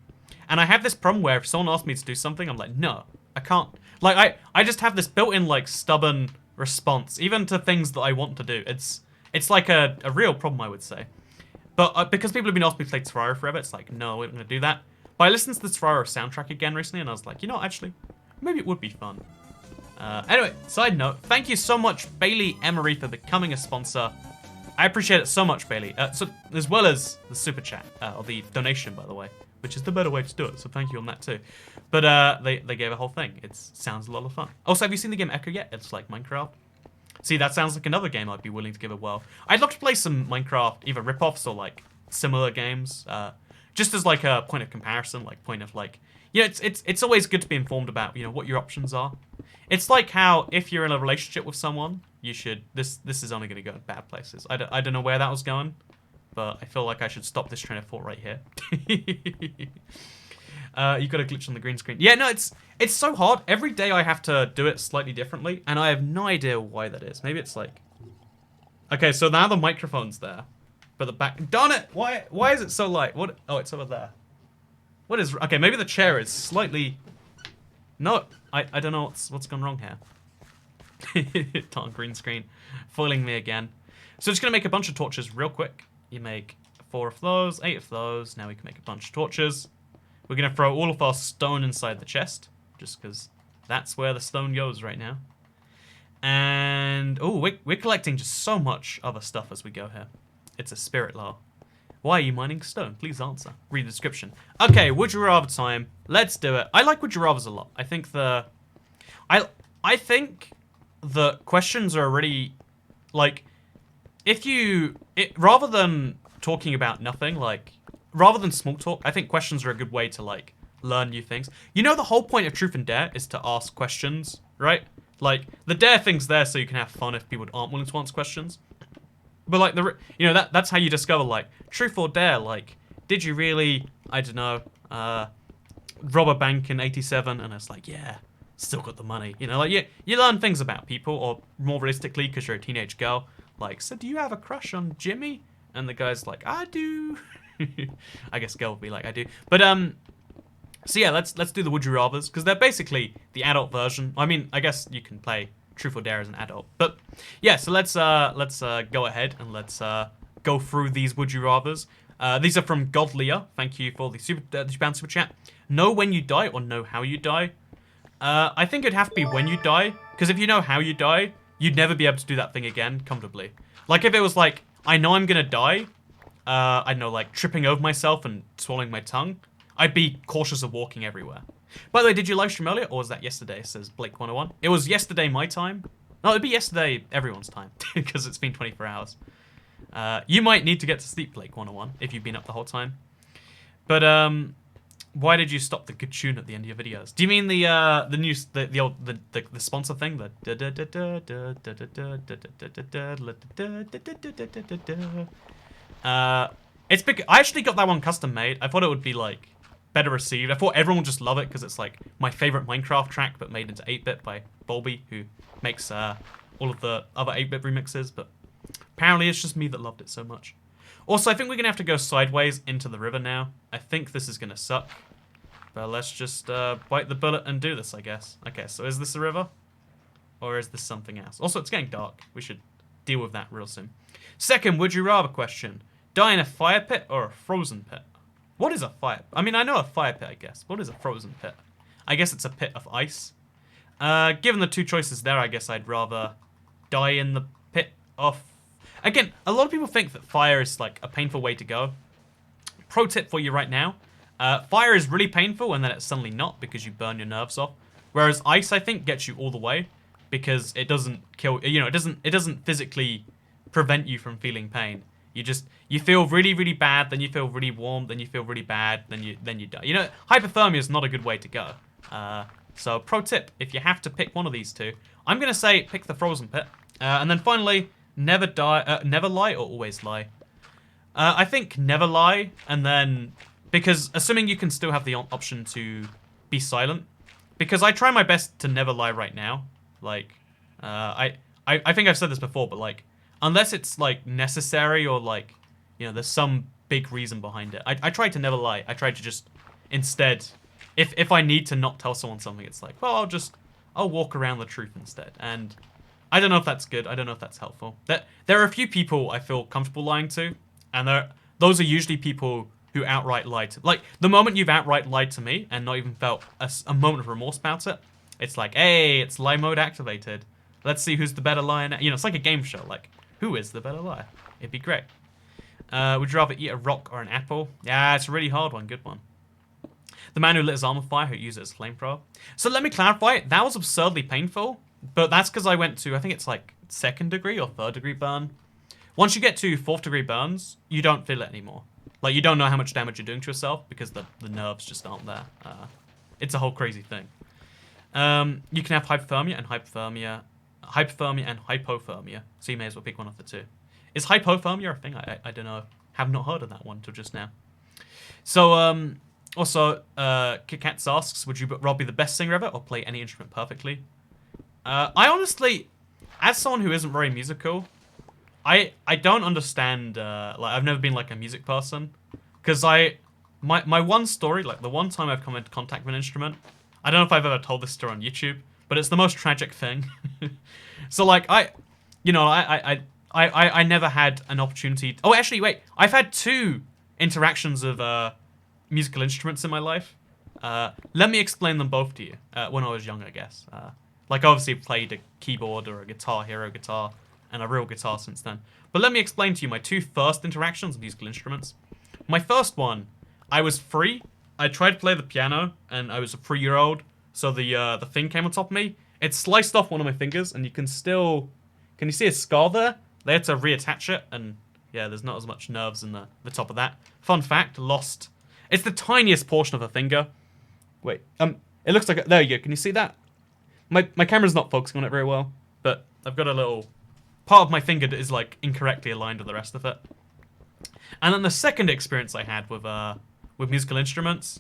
And I have this problem where if someone asks me to do something, I'm like, no, I can't. Like, I just have this built-in, like, stubborn response, even to things that I want to do. It's like a real problem, I would say. But because people have been asking me to play Terraria Forever, it's like, no, we're not going to do that. But I listened to the Terraria soundtrack again recently, and I was like, you know, actually, maybe it would be fun. Anyway, side note, thank you so much, Bailey Emery, for becoming a sponsor. I appreciate it so much, Bailey. So, as well as the super chat, or the donation, by the way, which is the better way to do it, so thank you on that too. But they gave a whole thing. It sounds a lot of fun. Also, have you seen the game Echo yet? It's like Minecraft. See, that sounds like another game I'd be willing to give a whirl. I'd love to play some Minecraft, either rip-offs or, like, similar games. Just as, like, a point of comparison, like, point of, like... You know, it's always good to be informed about, you know, what your options are. It's like how, if you're in a relationship with someone, you should... This is only going to go in bad places. I don't know where that was going, but I feel like I should stop this train of thought right here. You got a glitch on the green screen. Yeah, no, it's so hard. Every day I have to do it slightly differently, and I have no idea why that is. Maybe it's like... Okay, so now the microphone's there, but the back... Darn it! Why is it so light? What? Oh, it's over there. What is... Okay, maybe the chair is slightly... No, I don't know what's gone wrong here. Darn green screen. Foiling me again. So just going to make a bunch of torches real quick. You make 4 of those, 8 of those. Now we can make a bunch of torches. We're going to throw all of our stone inside the chest, just because that's where the stone goes right now. And, oh, we're collecting just so much other stuff as we go here. It's a spirit law. Why are you mining stone? Please answer. Read the description. Okay, would you rather time. Let's do it. I like would you rathers a lot. I think I think that questions are already, like, rather than talking about nothing, like, rather than small talk, I think questions are a good way to, like, learn new things. You know, the whole point of Truth and Dare is to ask questions, right? Like, the Dare thing's there so you can have fun if people aren't willing to answer questions. But, like, that's how you discover, like, Truth or Dare, like, did you really, I don't know, rob a bank in 87? And it's like, yeah, still got the money. You know, like, you learn things about people, or more realistically, because you're a teenage girl, like, so do you have a crush on Jimmy? And the guy's like, I do. I guess girl would be like, I do. But, so yeah, let's do the Would You Rathers, because they're basically the adult version. I mean, I guess you can play Truth or Dare as an adult. But, yeah, so let's go ahead and let's go through these Would You Rathers. These are from Godlia. Thank you for the super chat. Know when you die or know how you die? I think it'd have to be when you die, because if you know how you die, you'd never be able to do that thing again comfortably. Like, if it was like, I know I'm gonna die, I know, like, tripping over myself and swallowing my tongue, I'd be cautious of walking everywhere. By the way, did you live stream earlier, or was that yesterday, says Blake101? It was yesterday my time. No, it'd be yesterday everyone's time, because it's been 24 hours. You might need to get to sleep, Blake101, if you've been up the whole time. But, why did you stop the good tune at the end of your videos? Do you mean the sponsor thing? It's big. I actually got that one custom made. I thought it would be like better received. I thought everyone would just love it because it's like my favorite Minecraft track, but made into 8-bit by Bolby, who makes all of the other 8-bit remixes. But apparently, it's just me that loved it so much. Also, I think we're gonna have to go sideways into the river now. I think this is gonna suck. But let's just bite the bullet and do this, I guess. Okay, so is this a river? Or is this something else? Also, it's getting dark. We should deal with that real soon. Second, would you rather question. Die in a fire pit or a frozen pit? What is a fire? I mean, I know a fire pit, I guess. What is a frozen pit? I guess it's a pit of ice. Given the two choices there, I guess I'd rather die in the pit of... Again, a lot of people think that fire is like a painful way to go. Pro tip for you right now. Fire is really painful and then it's suddenly not because you burn your nerves off. Whereas ice, I think, gets you all the way because it doesn't kill, you know, it doesn't physically prevent you from feeling pain. You feel really, really bad, then you feel really warm, then you feel really bad, then you die. You know, hypothermia is not a good way to go. So pro tip, if you have to pick one of these two, I'm going to say pick the frozen pit. And then finally, never lie or always lie. I think never lie, and then, because assuming you can still have the option to be silent, because I try my best to never lie right now. Like, I think I've said this before, but like, unless it's like necessary or like, you know, there's some big reason behind it. I try to never lie. I try to just, instead, if I need to not tell someone something, it's like, well, I'll walk around the truth instead. And I don't know if that's good. I don't know if that's helpful. There are a few people I feel comfortable lying to, and those are usually people who outright lie to. Like, the moment you've outright lied to me and not even felt a moment of remorse about it, it's like, hey, it's lie mode activated. Let's see who's the better liar now. You know, it's like a game show. Like, who is the better liar? It'd be great. Would you rather eat a rock or an apple? Yeah, it's a really hard one. Good one. The man who lit his arm on fire, who used it as a flamethrower. So let me clarify. That was absurdly painful, but that's because I went to, I think it's like 2nd degree or 3rd degree burn. Once you get to 4th degree burns, you don't feel it anymore. Like, you don't know how much damage you're doing to yourself because the nerves just aren't there. It's a whole crazy thing. You can have hypothermia and hypothermia and hypothermia. So you may as well pick one of the two. Is hypothermia a thing? I don't know. Have not heard of that one till just now. So, also, KitKats asks, would you rather be the best singer ever or play any instrument perfectly? I honestly, as someone who isn't very musical, I don't understand, like, I've never been, like, a music person. Because my one story, like, the one time I've come into contact with an instrument, I don't know if I've ever told this story on YouTube, but it's the most tragic thing. So, like, I never had an opportunity. Oh, actually, wait. I've had 2 interactions of musical instruments in my life. Let me explain them both to you. When I was young, I guess. Like, I obviously played a keyboard or a Guitar Hero guitar and a real guitar since then. But let me explain to you my 2 first interactions with musical instruments. My first one, I was 3. I tried to play the piano, and I was a 3-year-old, so the thing came on top of me. It sliced off one of my fingers, and you can still... Can you see a scar there? They had to reattach it, and yeah, there's not as much nerves in the top of that. Fun fact, lost... It's the tiniest portion of a finger. Wait, it looks like... There you go, can you see that? My camera's not focusing on it very well, but I've got a little... Part of my finger that is, like, incorrectly aligned with the rest of it. And then the second experience I had with musical instruments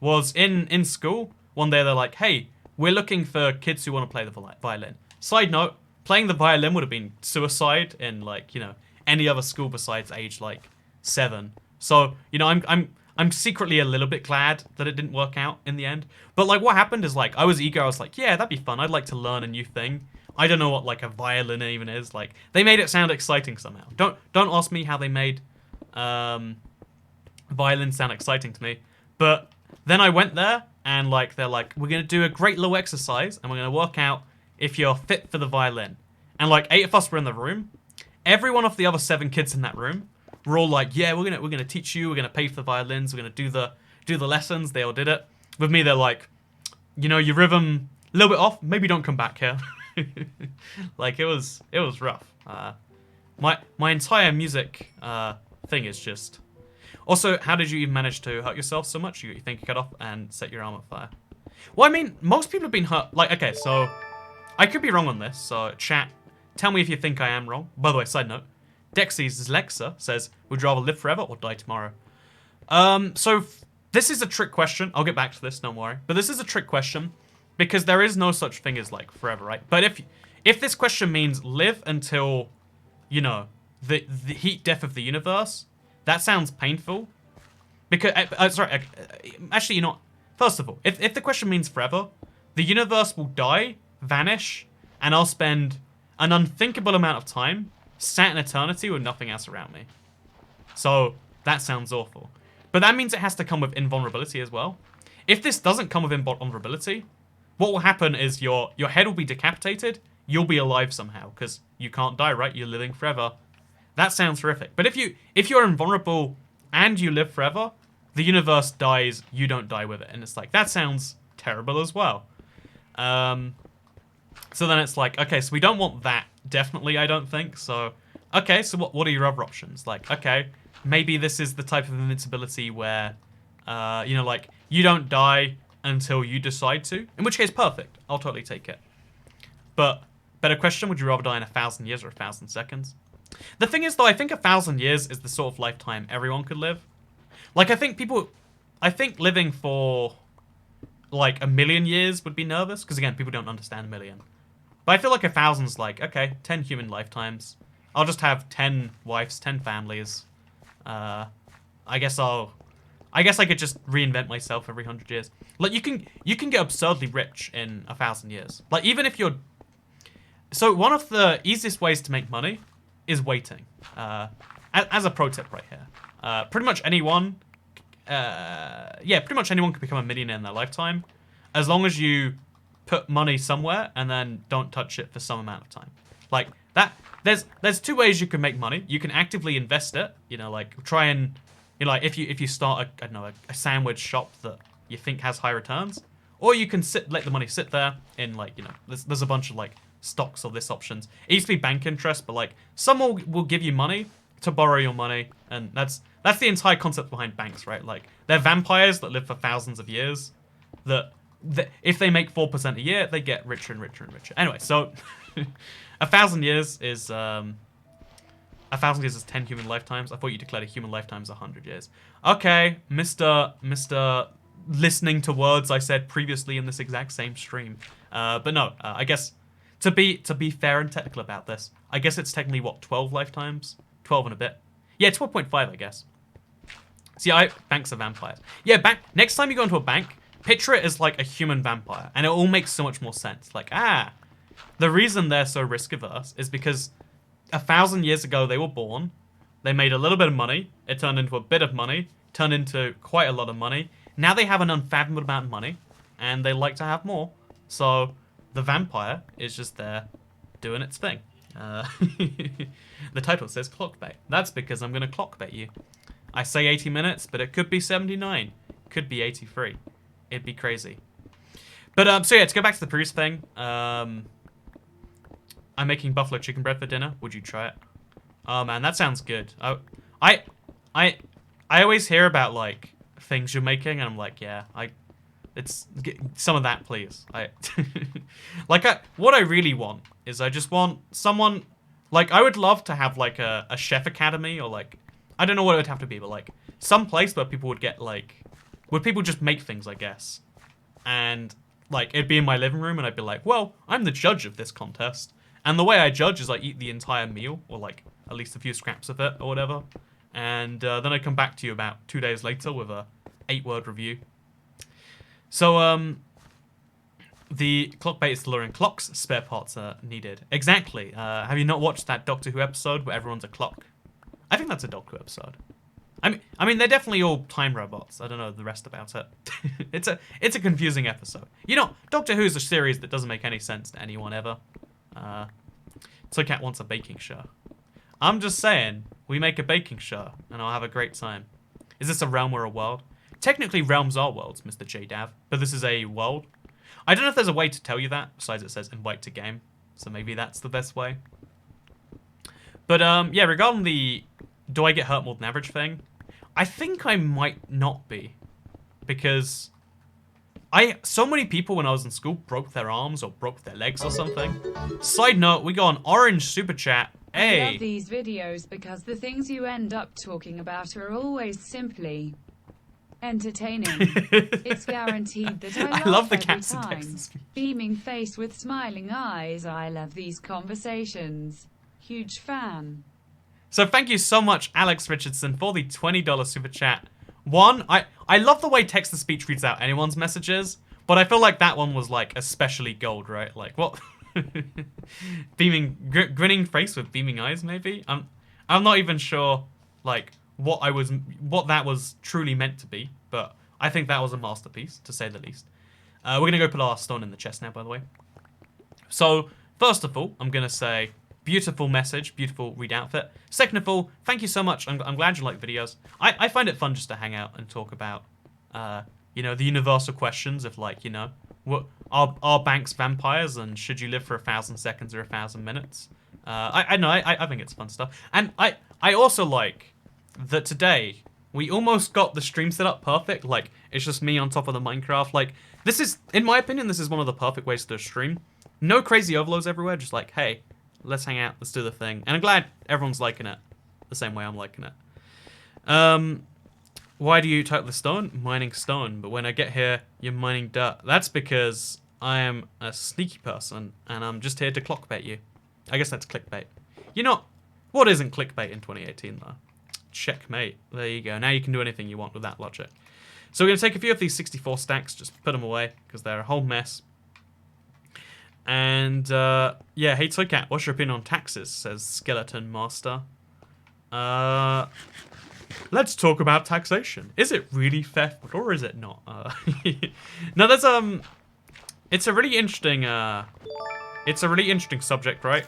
was in school. One day they're like, hey, we're looking for kids who want to play the violin. Side note, playing the violin would have been suicide in, like, you know, any other school besides age, like, 7. So, you know, I'm secretly a little bit glad that it didn't work out in the end. But, like, what happened is, like, I was eager. I was like, yeah, that'd be fun. I'd like to learn a new thing. I don't know what, like, a violin even is. Like, they made it sound exciting somehow. Don't ask me how they made violin sound exciting to me. But then I went there, and, like, they're like, we're going to do a great little exercise, and we're going to work out if you're fit for the violin. And, like, 8 of us were in the room. Every one of the other 7 kids in that room were all like, yeah, we're gonna teach you, we're gonna pay for the violins, we're gonna do the lessons. They all did it. With me, they're like, you know, your rhythm a little bit off, maybe don't come back here. Like, it was rough. My entire music thing is just... Also, how did you even manage to hurt yourself so much? You think you cut off and set your arm on fire? Well, I mean, most people have been hurt. Like, okay, so I could be wrong on this. So, chat, tell me if you think I am wrong. By the way, side note, Dexy's Lexa says, would you rather live forever or die tomorrow? This is a trick question. I'll get back to this, don't worry. But this is a trick question because there is no such thing as, like, forever, right? But if this question means live until, you know, the heat death of the universe, that sounds painful. Because, actually, you know, first of all, if the question means forever, the universe will die, vanish, and I'll spend an unthinkable amount of time sat in eternity with nothing else around me. So, that sounds awful. But that means it has to come with invulnerability as well. If this doesn't come with invulnerability, what will happen is your head will be decapitated, you'll be alive somehow, because you can't die, right? You're living forever. That sounds horrific. But if you're invulnerable and you live forever, the universe dies, you don't die with it. And it's like, that sounds terrible as well. So then it's like, okay, so we don't want that. Definitely, I don't think. So, okay, so what are your other options? Like, okay, maybe this is the type of invincibility where, you know, like, you don't die until you decide to. In which case, perfect. I'll totally take it. But, better question, would you rather die in 1,000 years or 1,000 seconds? The thing is, though, I think 1,000 years is the sort of lifetime everyone could live. Like, I think living for, like, 1,000,000 years would be nervous. Because, again, people don't understand 1,000,000. But I feel like 1,000's like, okay, 10 human lifetimes. I'll just have 10 wives, 10 families. I guess I could just reinvent myself every 100 years. Like, you can get absurdly rich in 1,000 years. Like, even if you're... So, one of the easiest ways to make money is waiting. As a pro tip right here. Pretty much anyone... pretty much anyone can become a millionaire in their lifetime. As long as you put money somewhere and then don't touch it for some amount of time. Like, that... There's 2 ways you can make money. You can actively invest it. You know, like, try and... You know, like, if you start a sandwich shop that you think has high returns, or you can let the money sit there in, like, you know, there's a bunch of, like, stocks or this options. It used to be bank interest, but, like, someone will give you money to borrow your money, and that's the entire concept behind banks, right? Like, they're vampires that live for thousands of years. That if they make 4% a year, they get richer and richer and richer. Anyway, so 1,000 years is 1,000 years is 10 human lifetimes. I thought you declared a human lifetime as 100 years. Okay, Mr. Listening to words I said previously in this exact same stream. But no, I guess to be fair and technical about this, I guess it's technically what, 12 lifetimes, 12 and a bit. Yeah, 12.5, I guess. See, banks are vampires. Yeah, next time you go into a bank, picture it as like a human vampire, and it all makes so much more sense. Like, the reason they're so risk averse is because 1,000 years ago they were born, they made a little bit of money, it turned into a bit of money, turned into quite a lot of money. Now they have an unfathomable amount of money, and they like to have more. So the vampire is just there doing its thing. The title says clock bet. That's because I'm going to clock bet you. I say 80 minutes, but it could be 79. Could be 83. It'd be crazy. But so yeah, to go back to the previous thing, I'm making buffalo chicken bread for dinner. Would you try it? Oh man, that sounds good. I, I, I always hear about like things you're making, and I'm like, yeah, it's some of that, please. What I really want is I just want someone, like I would love to have like a chef academy or like I don't know what it would have to be, but like some place where people would get like, where people just make things, I guess, and like it'd be in my living room, and I'd be like, well, I'm the judge of this contest, and the way I judge is I eat the entire meal or like at least a few scraps of it or whatever, and then I come back to you about 2 days later with a 8-word review. So, the clock bait is delivering clocks, spare parts are needed. Exactly. Have you not watched that Doctor Who episode where everyone's a clock? I think that's a Doctor Who episode. I mean, they're definitely all time robots. I don't know the rest about it. It's a confusing episode. You know, Doctor Who's a series that doesn't make any sense to anyone ever. Toycat wants a baking show. I'm just saying, we make a baking show, and I'll have a great time. Is this a realm or a world? Technically, realms are worlds, Mr. JDav, but this is a world. I don't know if there's a way to tell you that, besides it says invite to game, so maybe that's the best way. But, yeah, regarding the do I get hurt more than average thing, I think I might not be, because so many people when I was in school broke their arms or broke their legs or something. Side note, we got an orange super chat. Hey. I love these videos because the things you end up talking about are always simply entertaining. It's guaranteed that I love the every cats time. Beaming face with smiling eyes. I love these conversations. Huge fan. So thank you so much, Alex Richardson, for the $20 super chat. One, I love the way text-to-speech reads out anyone's messages, but I feel like that one was like especially gold, right? Like what? Grinning face with beaming eyes, maybe. I'm not even sure like what that was truly meant to be, but I think that was a masterpiece, to say the least. We're gonna go put our stone in the chest now, by the way. So first of all, I'm gonna say beautiful message, beautiful read outfit. Second of all, thank you so much. I'm glad you like videos. I find it fun just to hang out and talk about, you know, the universal questions of like, you know, what are banks vampires and should you live for 1,000 seconds or 1,000 minutes? I know, I think it's fun stuff. And I also like that today we almost got the stream set up perfect. Like, it's just me on top of the Minecraft. Like, this is, in my opinion, this is one of the perfect ways to stream. No crazy overloads everywhere, just like, hey, let's hang out, let's do the thing. And I'm glad everyone's liking it the same way I'm liking it. Why do you type the stone? Mining stone. But when I get here, you're mining dirt. That's because I am a sneaky person, and I'm just here to clockbait you. I guess that's clickbait. You know, what isn't clickbait in 2018, though? Checkmate. There you go. Now you can do anything you want with that logic. So we're going to take a few of these 64 stacks, just put them away, because they're a whole mess. And, yeah, hey Toycat, what's your opinion on taxes, says Skeleton Master. Let's talk about taxation. Is it really theft, or is it not? No, there's, it's a really interesting subject, right?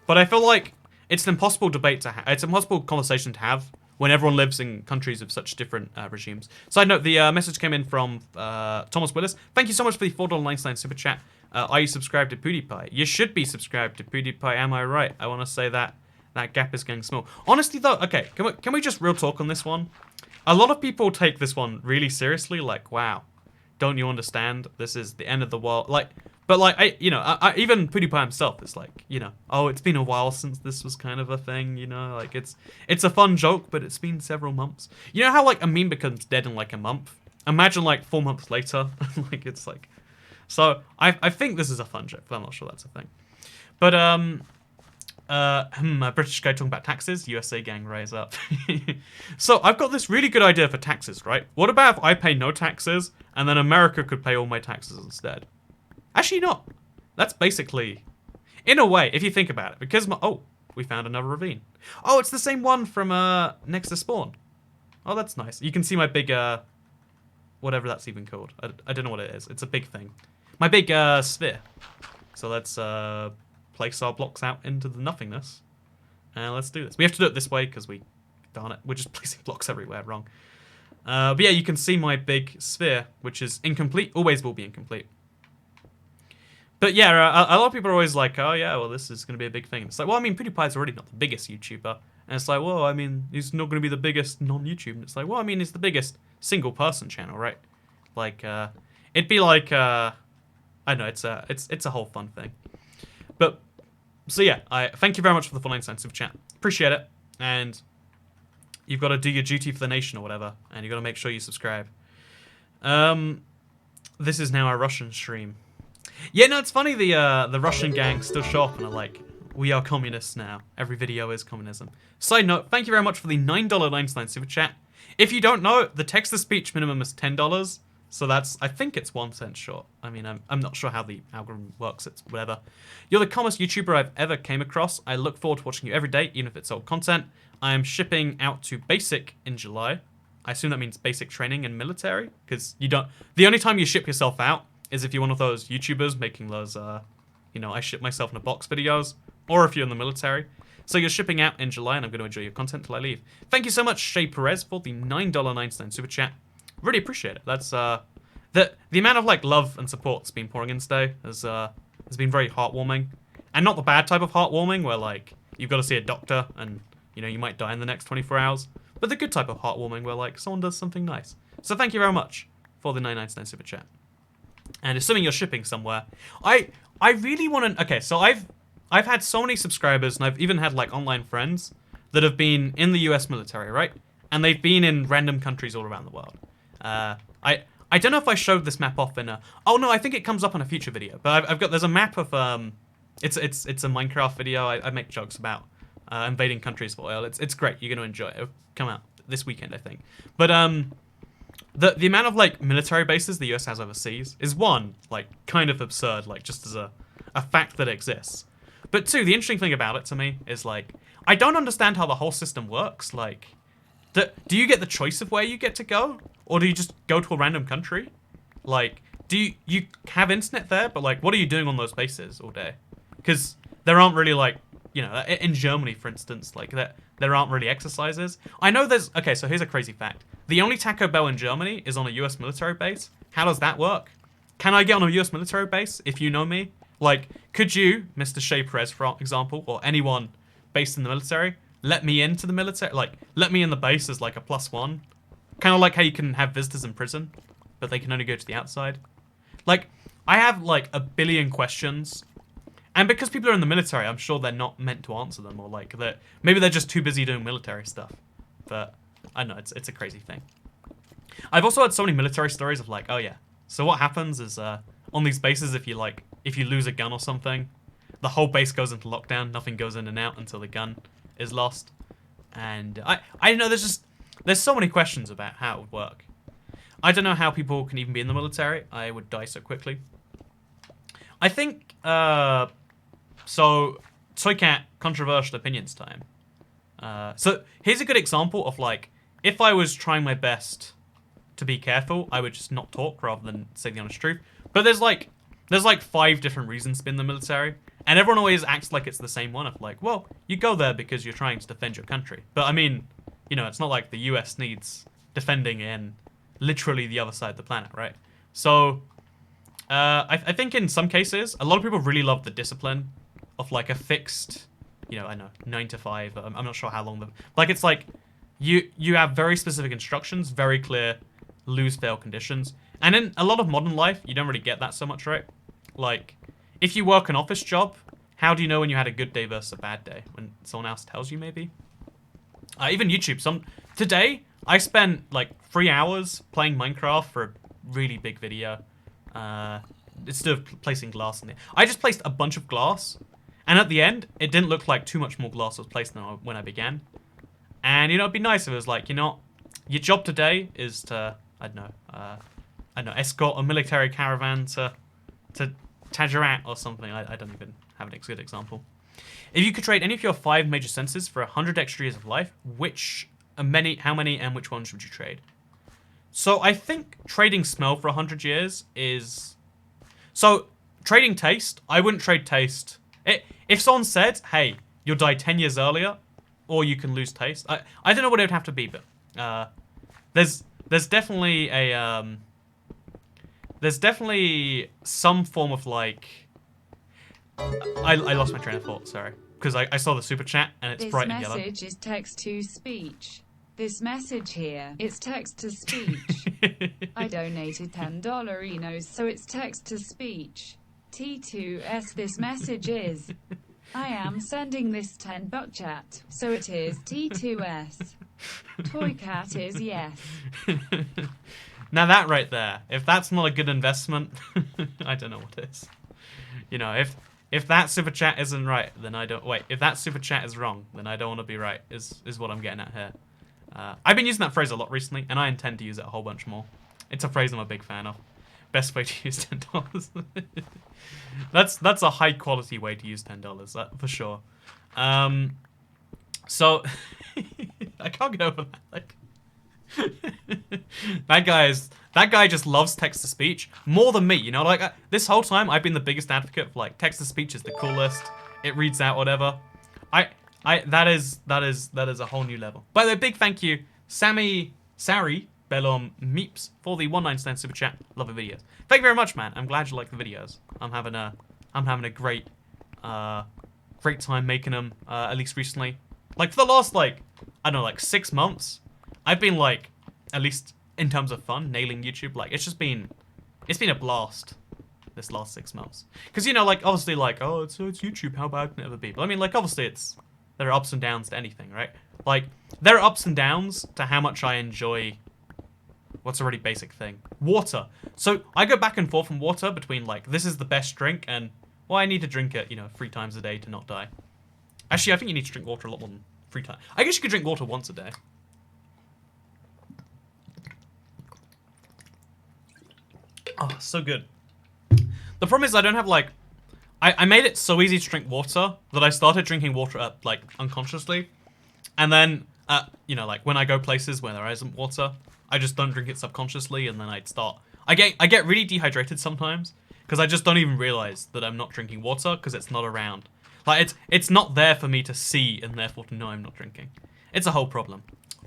But I feel like it's an impossible debate to have, it's an impossible conversation to have when everyone lives in countries of such different regimes. Side note, the message came in from Thomas Willis. Thank you so much for the $4.99 super chat. Are you subscribed to PewDiePie? You should be subscribed to PewDiePie, am I right? I want to say that that gap is getting small. Honestly though, okay, can we just real talk on this one? A lot of people take this one really seriously, like, wow, don't you understand? This is the end of the world. Like, but like, even PewDiePie himself is like, you know, oh, it's been a while since this was kind of a thing, you know, like it's a fun joke, but it's been several months. You know how like a meme becomes dead in like a month? Imagine like 4 months later, like it's like, so I think this is a fun joke, but I'm not sure that's a thing. But a British guy talking about taxes, USA gang rise up. So I've got this really good idea for taxes, right? What about if I pay no taxes and then America could pay all my taxes instead? Actually not. That's basically, in a way, if you think about it, because oh, we found another ravine. Oh, it's the same one from next to spawn. Oh, that's nice. You can see my big whatever that's even called. I don't know what it is. It's a big thing. My big sphere. So let's place our blocks out into the nothingness. And let's do this. We have to do it this way because darn it, we're just placing blocks everywhere wrong. But yeah, you can see my big sphere, which is incomplete. Always will be incomplete. But yeah, a lot of people are always like, oh yeah, well this is going to be a big thing. It's like, well, I mean, PewDiePie's already not the biggest YouTuber. And it's like, well, I mean, he's not going to be the biggest non-YouTube. And it's like, well, I mean, he's the biggest single-person channel, right? Like, it'd be like, I don't know, it's a whole fun thing. But, so yeah, I thank you very much for the 499 super chat. Appreciate it. And you've got to do your duty for the nation or whatever. And you've got to make sure you subscribe. This is now our Russian stream. Yeah, no, it's funny, the Russian gang still show up and are like, we are communists now. Every video is communism. Side note, thank you very much for the $9.99 super chat. If you don't know, the text-to-speech minimum is $10, so that's, I think it's 1 cent short. I mean, I'm not sure how the algorithm works, it's whatever. You're the calmest YouTuber I've ever came across. I look forward to watching you every day, even if it's old content. I am shipping out to Basic in July. I assume that means basic training and military, because you don't, the only time you ship yourself out is if you're one of those YouTubers making those, you know, I ship myself in a box videos, or if you're in the military. So you're shipping out in July, and I'm going to enjoy your content till I leave. Thank you so much, Shay Perez, for the $9.99 super chat. Really appreciate it. That's, the amount of, like, love and support that's been pouring in today has been very heartwarming. And not the bad type of heartwarming, where, like, you've got to see a doctor, and, you know, you might die in the next 24 hours. But the good type of heartwarming, where, like, someone does something nice. So thank you very much for the $9.99 super chat. And assuming you're shipping somewhere, I really want to. Okay, so I've had so many subscribers, and I've even had like online friends that have been in the U.S. military, right? And they've been in random countries all around the world. I don't know if I showed this map off in a. Oh no, I think it comes up in a future video. But I've got there's a map of it's a Minecraft video. I make jokes about invading countries for oil. It's great. You're gonna enjoy it. It'll come out this weekend, I think. But The amount of, like, military bases the US has overseas is, one, like, kind of absurd, like, just as a fact that exists. But two, the interesting thing about it to me is, like, I don't understand how the whole system works. Like, do you get the choice of where you get to go? Or do you just go to a random country? Like, do you have internet there? But, like, what are you doing on those bases all day? Because there aren't really, like, you know, in Germany, for instance, like, there aren't really exercises. I know there's... Okay, so here's a crazy fact. The only Taco Bell in Germany is on a US military base. How does that work? Can I get on a US military base, if you know me? Like, could you, Mr. Shea Perez, for example, or anyone based in the military, let me into the military? Like, let me in the base as, like, a +1? Kind of like how you can have visitors in prison, but they can only go to the outside. Like, I have, like, a billion questions. And because people are in the military, I'm sure they're not meant to answer them, or, like, maybe they're just too busy doing military stuff. But I don't know, it's a crazy thing. I've also had so many military stories of like, oh yeah, so what happens is on these bases, if you lose a gun or something, the whole base goes into lockdown. Nothing goes in and out until the gun is lost. And I know there's so many questions about how it would work. I don't know how people can even be in the military. I would die so quickly. I think so. Toycat, controversial opinions time. So here's a good example of like, if I was trying my best to be careful, I would just not talk rather than say the honest truth. But there's like 5 different reasons to be in the military, and everyone always acts like it's the same one of like, well, you go there because you're trying to defend your country. But I mean, you know, it's not like the US needs defending in literally the other side of the planet, right? So I think in some cases, a lot of people really love the discipline of like a fixed, you know, I know, 9 to 5. I'm not sure how long like it's like you have very specific instructions, very clear lose-fail conditions. And in a lot of modern life, you don't really get that so much, right? Like, if you work an office job, how do you know when you had a good day versus a bad day? When someone else tells you, maybe? Even YouTube. Today, I spent like 3 hours playing Minecraft for a really big video. Instead of placing glass in there. I just placed a bunch of glass. And at the end, it didn't look like too much more glass was placed than when I began. And, you know, it'd be nice if it was like, you know, your job today is to, I don't know, escort a military caravan to Tajarat or something. I don't even have a good example. If you could trade any of your 5 major senses for 100 extra years of life, how many and which ones would you trade? So I think trading smell for 100 years is... So, trading taste, I wouldn't trade taste. If someone said, hey, you'll die 10 years earlier, or you can lose taste. I don't know what it would have to be, but there's definitely a there's definitely some form of like I lost my train of thought, sorry. Because I saw the super chat and it's This bright and yellow. message is text to speech. This message here, it's text to speech. I donated $10 so it's text to speech. T2S this message is. I am sending this 10 buck chat, so it is T2S. Toy cat is yes. Now that right there, if that's not a good investment, I don't know what is. You know, if that super chat isn't right, then I don't... Wait, if that super chat is wrong, then I don't want to be right, is what I'm getting at here. I've been using that phrase a lot recently, and I intend to use it a whole bunch more. It's a phrase I'm a big fan of. Best way to use $10. That's a high quality way to use $10, for sure. So I can't get over that. Like, that guy just loves text to speech more than me. You know, like this whole time I've been the biggest advocate for like text to speech is the coolest. It reads out whatever. That is a whole new level. By the way, big thank you, Sari Bellum Meeps for the 199 super chat. Love the videos. Thank you very much, man. I'm glad you like the videos. I'm having a great time making them. At least recently, like for the last I don't know 6 months, I've been like at least in terms of fun nailing YouTube. Like it's been a blast this last 6 months. Because you know obviously oh it's YouTube, how bad can it ever be? But I mean obviously there are ups and downs to anything, right? Like there are ups and downs to how much I enjoy what's a really basic thing. Water. So I go back and forth from water between this is the best drink and well I need to drink it 3 times a day to not die. Actually I think you need to drink water a lot more than 3 times. I guess you could drink water once a day. Oh, so good. The problem is I don't have I made it so easy to drink water that I started drinking water unconsciously. And then when I go places where there isn't water, I just don't drink it subconsciously, and then I get really dehydrated sometimes because I just don't even realize that I'm not drinking water because it's not around. It's not there for me to see and therefore to know I'm not drinking. It's a whole problem.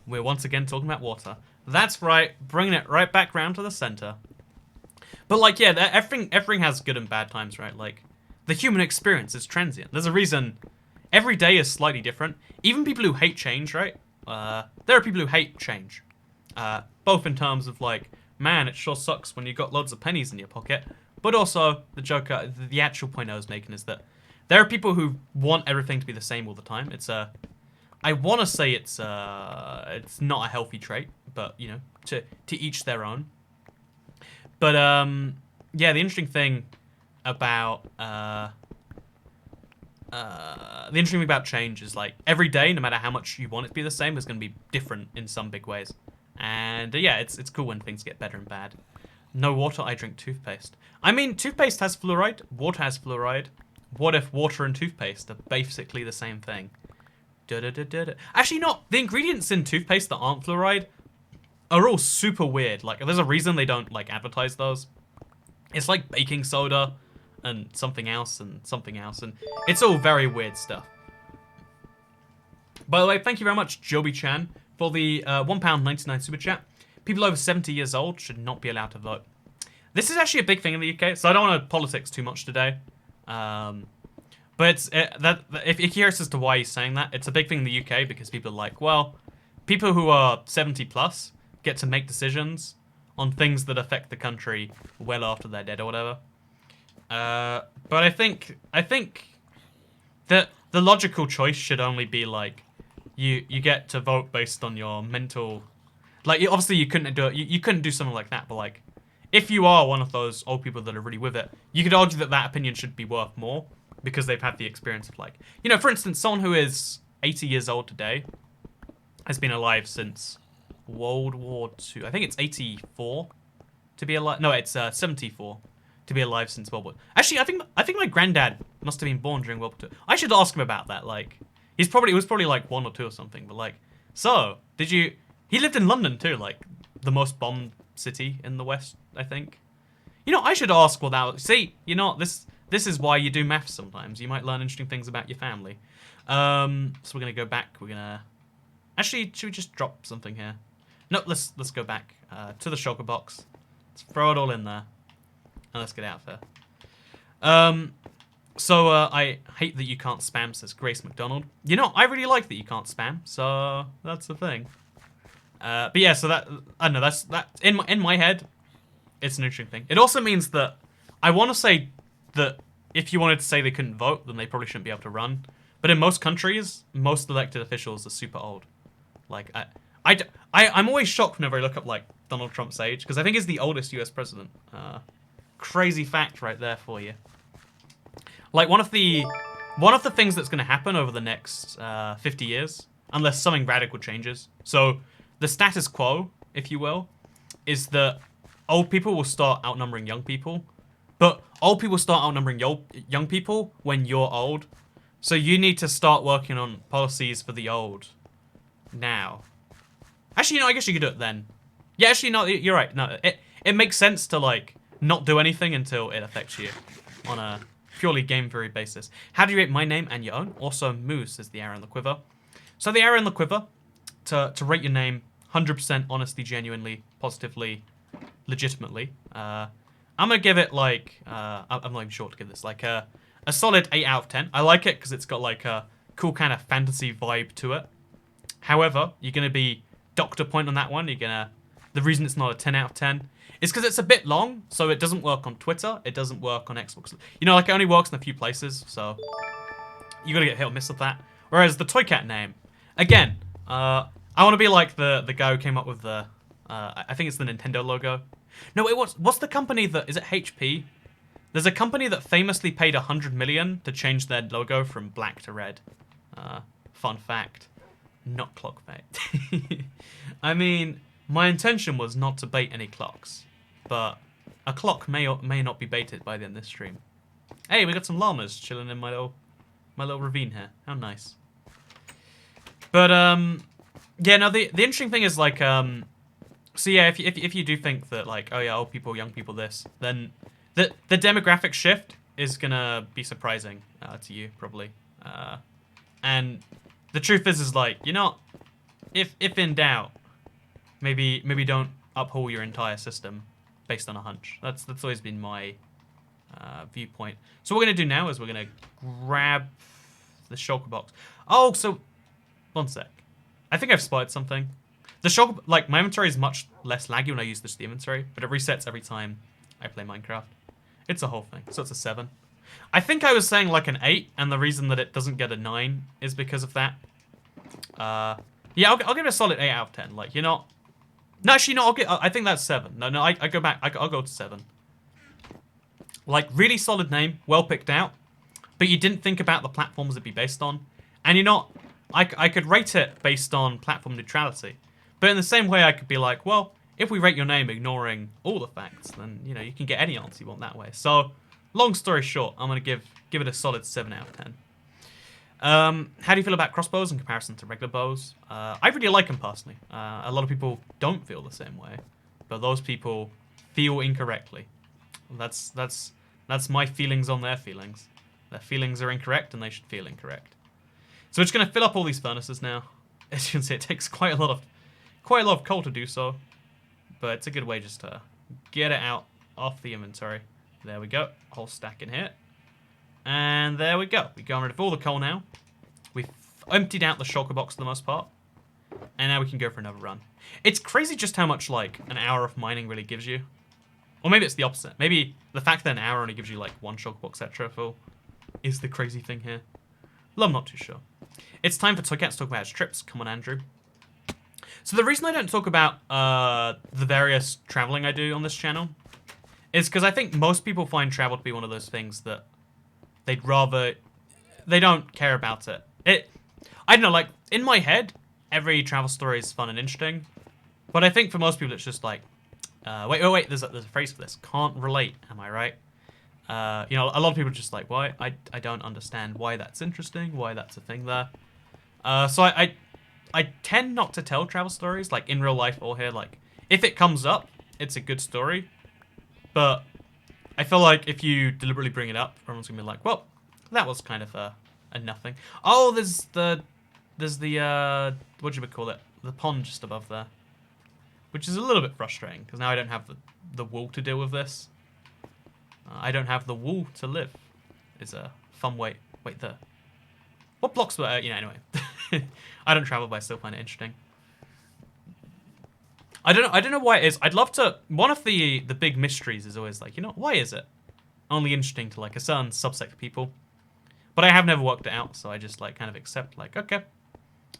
We're once again talking about water. That's right, bringing it right back round to the center. But yeah, everything has good and bad times, right? The human experience is transient. There's a reason every day is slightly different. Even people who hate change, right? There are people who hate change. Both in terms of man, it sure sucks when you got loads of pennies in your pocket. But also, the actual point I was making is that there are people who want everything to be the same all the time. I want to say it's not a healthy trait, but to each their own. But yeah, the interesting thing about change is every day, no matter how much you want it to be the same, is going to be different in some big ways. And yeah, it's cool when things get better and bad. No water, I drink toothpaste. I mean, toothpaste has fluoride, water has fluoride. What if water and toothpaste are basically the same thing? Actually, not. The ingredients in toothpaste that aren't fluoride are all super weird. There's a reason they don't advertise those. It's like baking soda and something else and something else, and it's all very weird stuff. By the way, thank you very much, Joby-chan, for the £1.99 super chat. People over 70 years old should not be allowed to vote. This is actually a big thing in the UK, so I don't want to politics too much today. But if you're curious as to why he's saying that, it's a big thing in the UK because people are well, people who are 70 plus get to make decisions on things that affect the country well after they're dead or whatever. But I think that the logical choice should only be you get to vote based on your mental. Obviously you couldn't do it. You couldn't do something like that. But if you are one of those old people that are really with it, you could argue that opinion should be worth more because they've had the experience of for instance, someone who is 80 years old today has been alive since World War II. I think it's 84 to be alive. No, it's 74 to be alive since World War. Actually, I think my granddad must have been born during World War II. I should ask him about that. He was probably 1 or 2 or something. But so did you? He lived in London too, the most bombed city in the West, I think. I should ask what that. See, this is why you do maths sometimes. You might learn interesting things about your family. So we're gonna go back. We're gonna. Actually, should we just drop something here? No, let's go back to the shulker box. Let's throw it all in there, and let's get out of there. So, I hate that you can't spam, says Grace McDonald. You know, I really like that you can't spam, so that's the thing. But yeah, so that, I don't know, that, in my head, it's an interesting thing. It also means that I want to say that if you wanted to say they couldn't vote, then they probably shouldn't be able to run. But in most countries, most elected officials are super old. Like, I'm always shocked whenever I look up, like, Donald Trump's age, because I think he's the oldest US president. Crazy fact right there for you. Like, one of the things that's going to happen over the next 50 years, unless something radical changes. So, the status quo, if you will, is that old people will start outnumbering young people. But old people start outnumbering young people when you're old. So you need to start working on policies for the old now. Actually, no, I guess you could do it then. Yeah, actually, no, you're right. No, it makes sense to, like, not do anything until it affects you on a purely game theory basis. How do you rate my name and your own? Also, Moose is the arrow in the quiver. So the arrow in the quiver, to rate your name 100% honestly, genuinely, positively, legitimately. I'm going to give it, like, I'm not even sure to give this, like, a solid 8 out of 10. I like it because it's got, like, a cool kind of fantasy vibe to it. However, you're going to be doctor point on that one. You're going to... The reason it's not a 10 out of 10 is because it's a bit long, so it doesn't work on Twitter. It doesn't work on Xbox. You know, like, it only works in a few places, so you got to get hit or miss with that. Whereas the Toy Cat name, again, I want to be like the guy who came up with the... I think it's the Nintendo logo. No, wait, what's the company that... Is it HP? There's a company that famously paid $100 million to change their logo from black to red. Fun fact. Not clockbait. I mean, my intention was not to bait any clocks, but a clock may or may not be baited by the end of this stream. Hey, we got some llamas chilling in my little ravine here. How nice. But yeah, no, the interesting thing is, like, so yeah, if you do think that, like, oh yeah, old people, young people, this, then the demographic shift is gonna be surprising to you probably, and the truth is like, you know, if in doubt, maybe don't uphaul your entire system based on a hunch. That's always been my viewpoint. So what we're gonna do now is we're gonna grab the shulker box. Oh, so one sec. I think I've spotted something. The shulker, like, my inventory is much less laggy when I use this the inventory, but it resets every time I play Minecraft. It's a whole thing. So it's a 7. I think I was saying like an 8, and the reason that it doesn't get a 9 is because of that. Yeah, I'll give it a solid 8 out of 10. Like, you're not... No, actually, no, I think that's 7. No, I go back. I'll go to 7. Like, really solid name, well picked out, but you didn't think about the platforms it'd be based on. And you're not... I could rate it based on platform neutrality. But in the same way, I could be like, well, if we rate your name ignoring all the facts, then, you know, you can get any answer you want that way. So, long story short, I'm going to give it a solid 7 out of 10. How do you feel about crossbows in comparison to regular bows? I really like them personally. A lot of people don't feel the same way, but those people feel incorrectly. That's my feelings on their feelings. Their feelings are incorrect, and they should feel incorrect. So we're just going to fill up all these furnaces now. As you can see, it takes quite a lot of coal to do so, but it's a good way just to get it out off the inventory. There we go, whole stack in here. And there we go. We've gotten rid of all the coal now. We've emptied out the shulker box for the most part. And now we can go for another run. It's crazy just how much, like, an hour of mining really gives you. Or maybe it's the opposite. Maybe the fact that an hour only gives you, like, 1 shulker box extra full is the crazy thing here. Well, I'm not too sure. It's time for Toycat to talk about his trips. Come on, Andrew. So the reason I don't talk about the various traveling I do on this channel is because I think most people find travel to be one of those things that they don't care about it. I don't know, like, in my head, every travel story is fun and interesting, but I think for most people it's just like, wait, there's a phrase for this. Can't relate, am I right? You know, a lot of people are just like, why? I don't understand why that's interesting, why that's a thing there. So I tend not to tell travel stories, like, in real life or here. Like, if it comes up, it's a good story, but I feel like if you deliberately bring it up, everyone's gonna be like, well, that was kind of a nothing. Oh, there's the what do you call it? The pond just above there, which is a little bit frustrating because now I don't have the wool to deal with this. I don't have the wool to live. is a fun way. Wait, what blocks were? Anyway, I don't travel, but I still find it interesting. I don't know why it is. I'd love to. One of the big mysteries is always like, why is it only interesting to like a certain subsect of people? But I have never worked it out, so I just like kind of accept like, okay,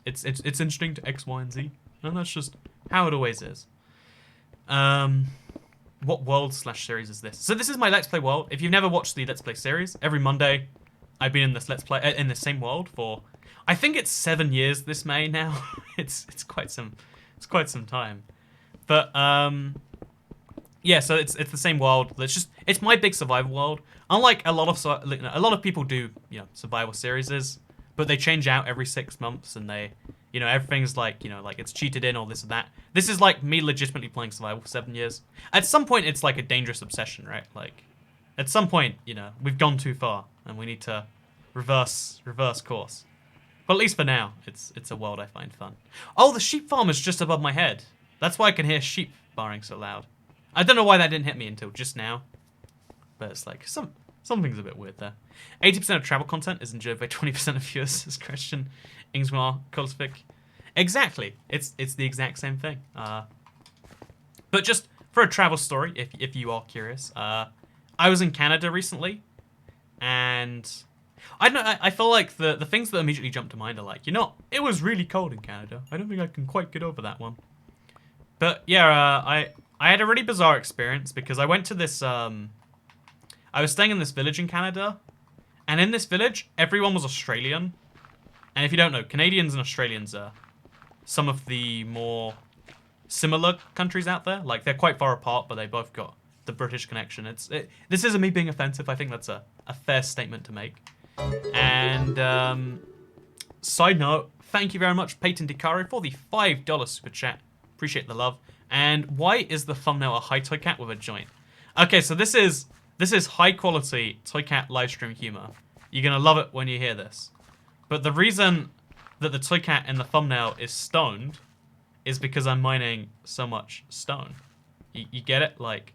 it's interesting to X, Y, and Z, and that's just how it always is. What world/series is this? So this is my Let's Play world. If you've never watched the Let's Play series, every Monday I've been in this Let's Play in the same world for, I think it's 7 years this May now. it's quite some time. But yeah, so it's the same world. It's my big survival world. Unlike a lot of people do, survival series, but they change out every 6 months and they, everything's like, like it's cheated in or this or that. This is like me legitimately playing survival for 7 years. At some point, it's like a dangerous obsession, right? Like, at some point, we've gone too far and we need to reverse course. But at least for now, it's a world I find fun. Oh, the sheep farm is just above my head. That's why I can hear sheep barring so loud. I don't know why that didn't hit me until just now. But it's like, something's a bit weird there. 80% of travel content is enjoyed by 20% of viewers, says Christian Ingsmar Kolsvik. Exactly. It's the exact same thing. But just for a travel story, if you are curious, I was in Canada recently, and I don't know, I feel like the things that immediately jump to mind are like, it was really cold in Canada. I don't think I can quite get over that one. But yeah, I had a really bizarre experience because I went to this, I was staying in this village in Canada, and in this village, everyone was Australian. And if you don't know, Canadians and Australians are some of the more similar countries out there. Like, they're quite far apart, but they both got the British connection. This isn't me being offensive. I think that's a fair statement to make. And, side note, thank you very much, Peyton DiCaro, for the $5 super chat. Appreciate the love. And why is the thumbnail a high toy cat with a joint? Okay, so this is high quality toy cat live stream humor. You're gonna love it when you hear this. But the reason that the toy cat in the thumbnail is stoned is because I'm mining so much stone. You get it? Like,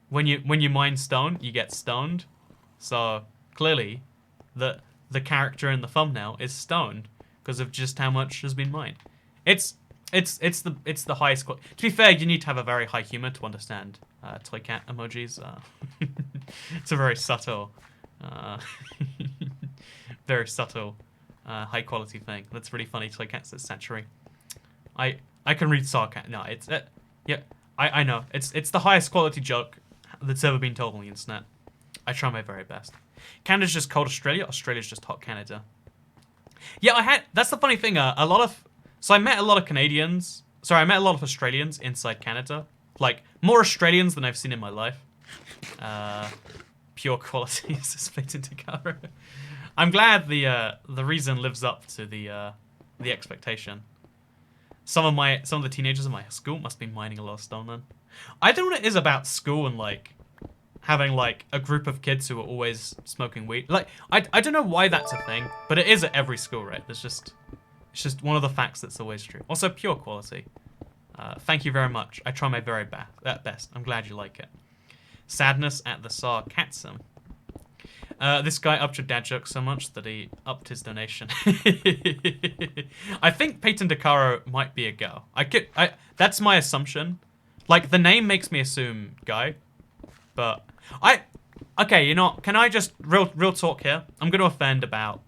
when you mine stone, you get stoned. So clearly, the character in the thumbnail is stoned because of just how much has been mined. It's the highest quality. To be fair, you need to have a very high humor to understand toy cat emojis. It's a very subtle, high quality thing. That's really funny. Toy cat says Satchery. I can read sarcasm. No, it's yeah. I know. It's the highest quality joke that's ever been told on the internet. I try my very best. Canada's just cold Australia. Australia's just hot Canada. Yeah, that's the funny thing. So I met a lot of Canadians. Sorry, I met a lot of Australians inside Canada. Like, more Australians than I've seen in my life. Pure quality, says Peyton DiCaro. I'm glad the reason lives up to the expectation. Some of the teenagers in my school must be mining a lot of stone then. I don't know what it is about school and like having like a group of kids who are always smoking weed. Like, I don't know why that's a thing, but it is at every school, right? It's just one of the facts that's always true. Also, pure quality. Thank you very much. I try my very best. I'm glad you like it. Sadness at the sarcasm. This guy upped your dad joke so much that he upped his donation. I think Peyton DiCaro might be a girl. That's my assumption. Like, the name makes me assume guy, but okay, can I just real talk here? I'm going to offend about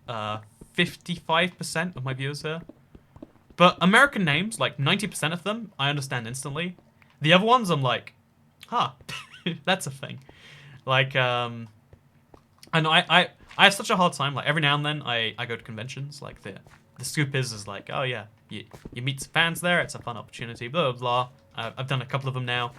55% of my viewers here. But American names, like 90% of them, I understand instantly. The other ones, I'm like, huh, that's a thing. Like, and I have such a hard time. Like, every now and then I go to conventions. Like, the scoop is like, oh yeah, you meet some fans there. It's a fun opportunity. Blah blah blah. I've done a couple of them now,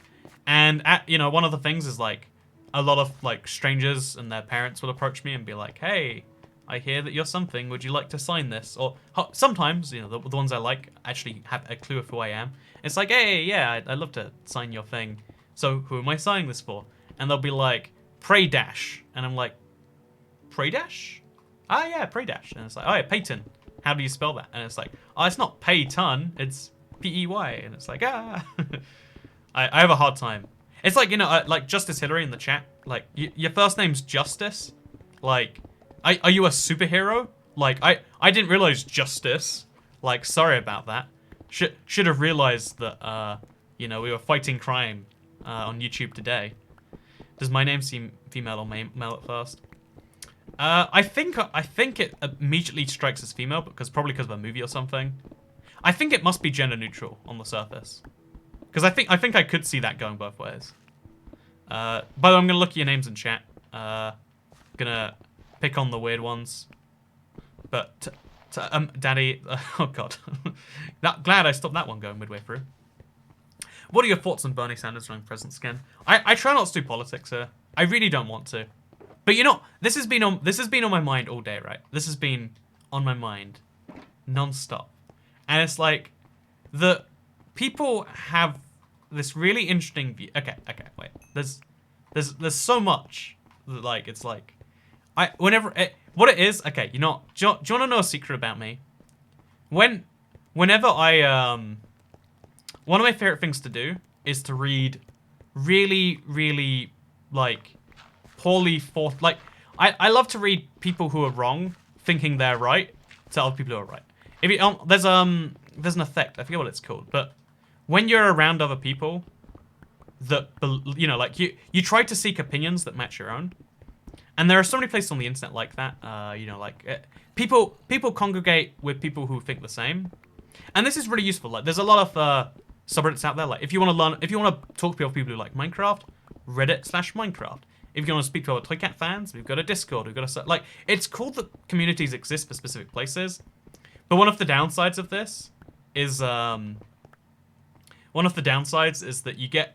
and one of the things is like a lot of like strangers and their parents will approach me and be like, hey, I hear that you're something. Would you like to sign this? Or sometimes, the ones I like actually have a clue of who I am. It's like, hey, yeah, I'd love to sign your thing. So who am I signing this for? And they'll be like, Pray Dash. And I'm like, Pray Dash? Ah, yeah, Pray Dash. And it's like, oh, yeah, Peyton. How do you spell that? And it's like, oh, it's not Peyton. It's P-E-Y. And it's like, ah. I have a hard time. It's like, like Justice Hillary in the chat. Like, your first name's Justice. Like, are you a superhero? Like, I didn't realize justice. Like, sorry about that. Should have realized that, you know, we were fighting crime on YouTube today. Does my name seem female or male at first? I think it immediately strikes as female, probably because of a movie or something. I think it must be gender neutral on the surface, because I think I could see that going both ways. By the way, I'm gonna look at your names in chat. Gonna pick on the weird ones, but Daddy, oh god, glad I stopped that one going midway through. What are your thoughts on Bernie Sanders running president skin? I try not to do politics here. I really don't want to. But you know, this has been on my mind all day, right? This has been on my mind non-stop. And it's like the people have this really interesting view. Okay, wait. There's so much that, like, it's like what it is, okay, you know, do you want to know a secret about me? Whenever I one of my favorite things to do is to read really, really, like, poorly thought. Like, I love to read people who are wrong thinking they're right to other people who are right. If you, there's an effect, I forget what it's called, but when you're around other people that, you know, like, you try to seek opinions that match your own, and there are so many places on the internet like that. You know, like, people congregate with people who think the same, and this is really useful. Like, there's a lot of subreddits out there. Like, if you want to talk to people who like Minecraft, Reddit/Minecraft. If you want to speak to other Toycat fans, we've got a Discord. We've got a, like, it's cool that communities exist for specific places. But one of the downsides of this is that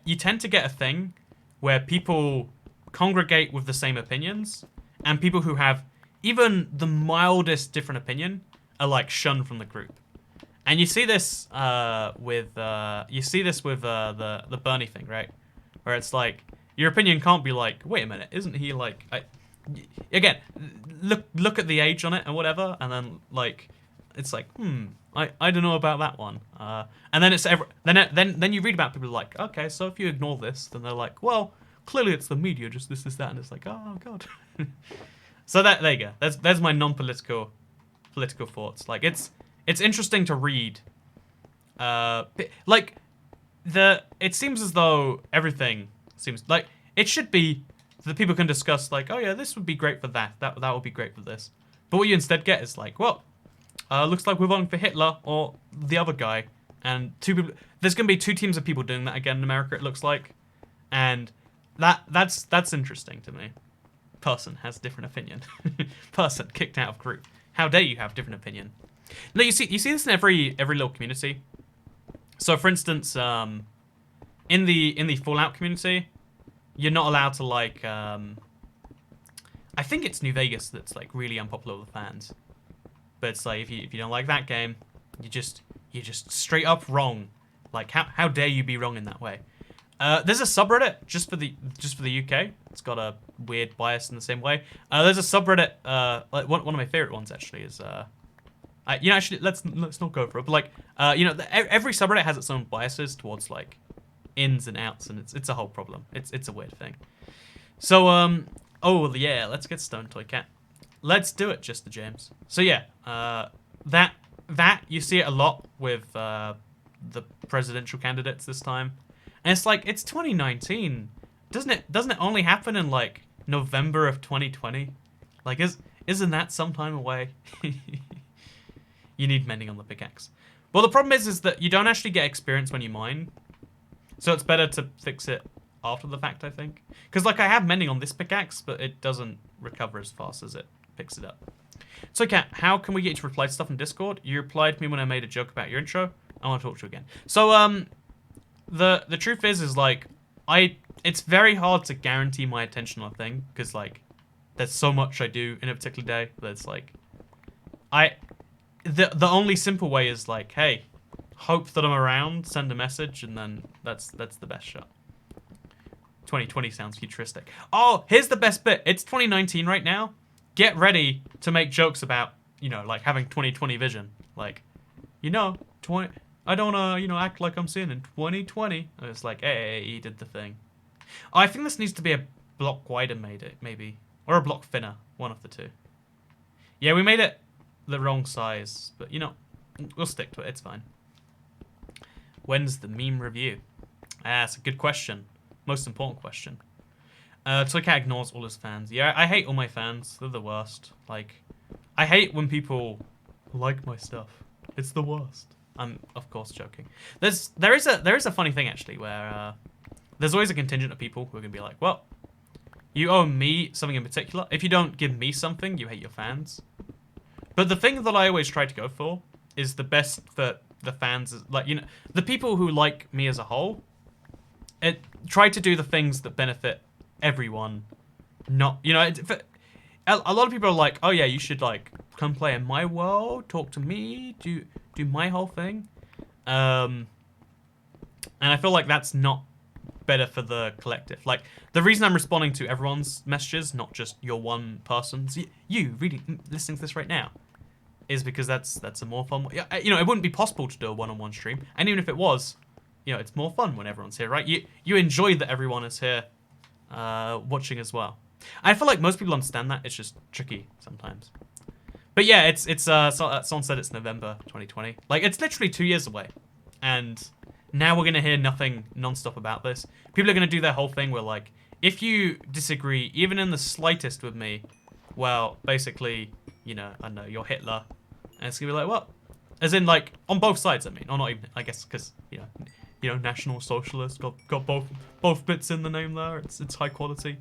you tend to get a thing where people congregate with the same opinions, and people who have even the mildest different opinion are, like, shunned from the group. And you see this with the Bernie thing, right? Where it's like, your opinion can't be like, wait a minute, isn't he like? Again, look at the age on it and whatever, and then, like, it's like, I don't know about that one. And then then you read about people like, okay, so if you ignore this, then they're like, well, clearly it's the media, just this, that, and it's like, oh god. So there you go. There's my non-political thoughts. Like, it's interesting to read. Like, it seems as though everything seems like it should be that people can discuss, like, oh yeah, this would be great for that would be great for this. But what you instead get is like, well, looks like we're voting for Hitler or the other guy, and there's gonna be two teams of people doing that again in America, it looks like, and that's interesting to me. Person has different opinion. Person kicked out of group. How dare you have different opinion? No, you see this in every little community. So, for instance, in the Fallout community, you're not allowed to, like, I think it's New Vegas that's, like, really unpopular with fans. But it's like, if you don't like that game, you're just straight up wrong. Like, how dare you be wrong in that way? There's a subreddit just for the UK. It's got a weird bias in the same way. There's a subreddit, like one of my favorite ones actually is you know, actually let's not go for it. But, like, you know, every subreddit has its own biases towards, like, ins and outs, and it's a whole problem. It's a weird thing. So oh yeah, let's get stoned, Toy Cat. Let's do it, Just the James. So yeah, that you see it a lot with the presidential candidates this time, and it's like, it's 2019. Doesn't it only happen in, like, November of 2020? Like, isn't that some time away? You need mending on the pickaxe. Well, the problem is that you don't actually get experience when you mine. So it's better to fix it after the fact, I think. Because, like, I have mending on this pickaxe, but it doesn't recover as fast as it picks it up. So, Kat, how can we get you to reply to stuff in Discord? You replied to me when I made a joke about your intro. I want to talk to you again. So, the truth is like, it's very hard to guarantee my attention on a thing, because, like, there's so much I do in a particular day that it's like, the only simple way is, like, hey, hope that I'm around, send a message, and then that's the best shot. 2020 sounds futuristic. Oh, here's the best bit. It's 2019 right now. Get ready to make jokes about, you know, like, having 2020 vision. Like, you know, I don't, you know, act like I'm seeing in 2020. And it's like, hey, he did the thing. Oh, I think this needs to be a block wider, maybe. Or a block thinner. One of the two. Yeah, we made it the wrong size. But, you know, we'll stick to it. It's fine. When's the meme review? That's a good question. Most important question. Toycat ignores all his fans. Yeah, I hate all my fans. They're the worst. Like, I hate when people like my stuff. It's the worst. I'm, of course, joking. There is a funny thing, actually, where there's always a contingent of people who are going to be like, well, you owe me something in particular. If you don't give me something, you hate your fans. But the thing that I always try to go for is the best for the fans. Like, you know, the people who like me as a whole, try to do the things that benefit everyone. Not, you know, a lot of people are like, oh yeah, you should like come play in my world, talk to me, do my whole thing. And I feel like that's not better for the collective. Like, the reason I'm responding to everyone's messages, not just your one person's, you reading, listening to this right now, is because that's a more fun way. You know, it wouldn't be possible to do a one-on-one stream, and even if it was, you know, it's more fun when everyone's here, right? You enjoy that everyone is here watching as well. I feel like most people understand that. It's just tricky sometimes. But yeah, it's someone said it's November 2020. Like, it's literally 2 years away, and now we're gonna hear nothing non-stop about this. People are gonna do their whole thing where, like, if you disagree even in the slightest with me, well, basically, you know, I know you're Hitler, and it's gonna be like, what? As in, like, on both sides. I mean, or not even. I guess because you know, National Socialist got both bits in the name there. It's high quality.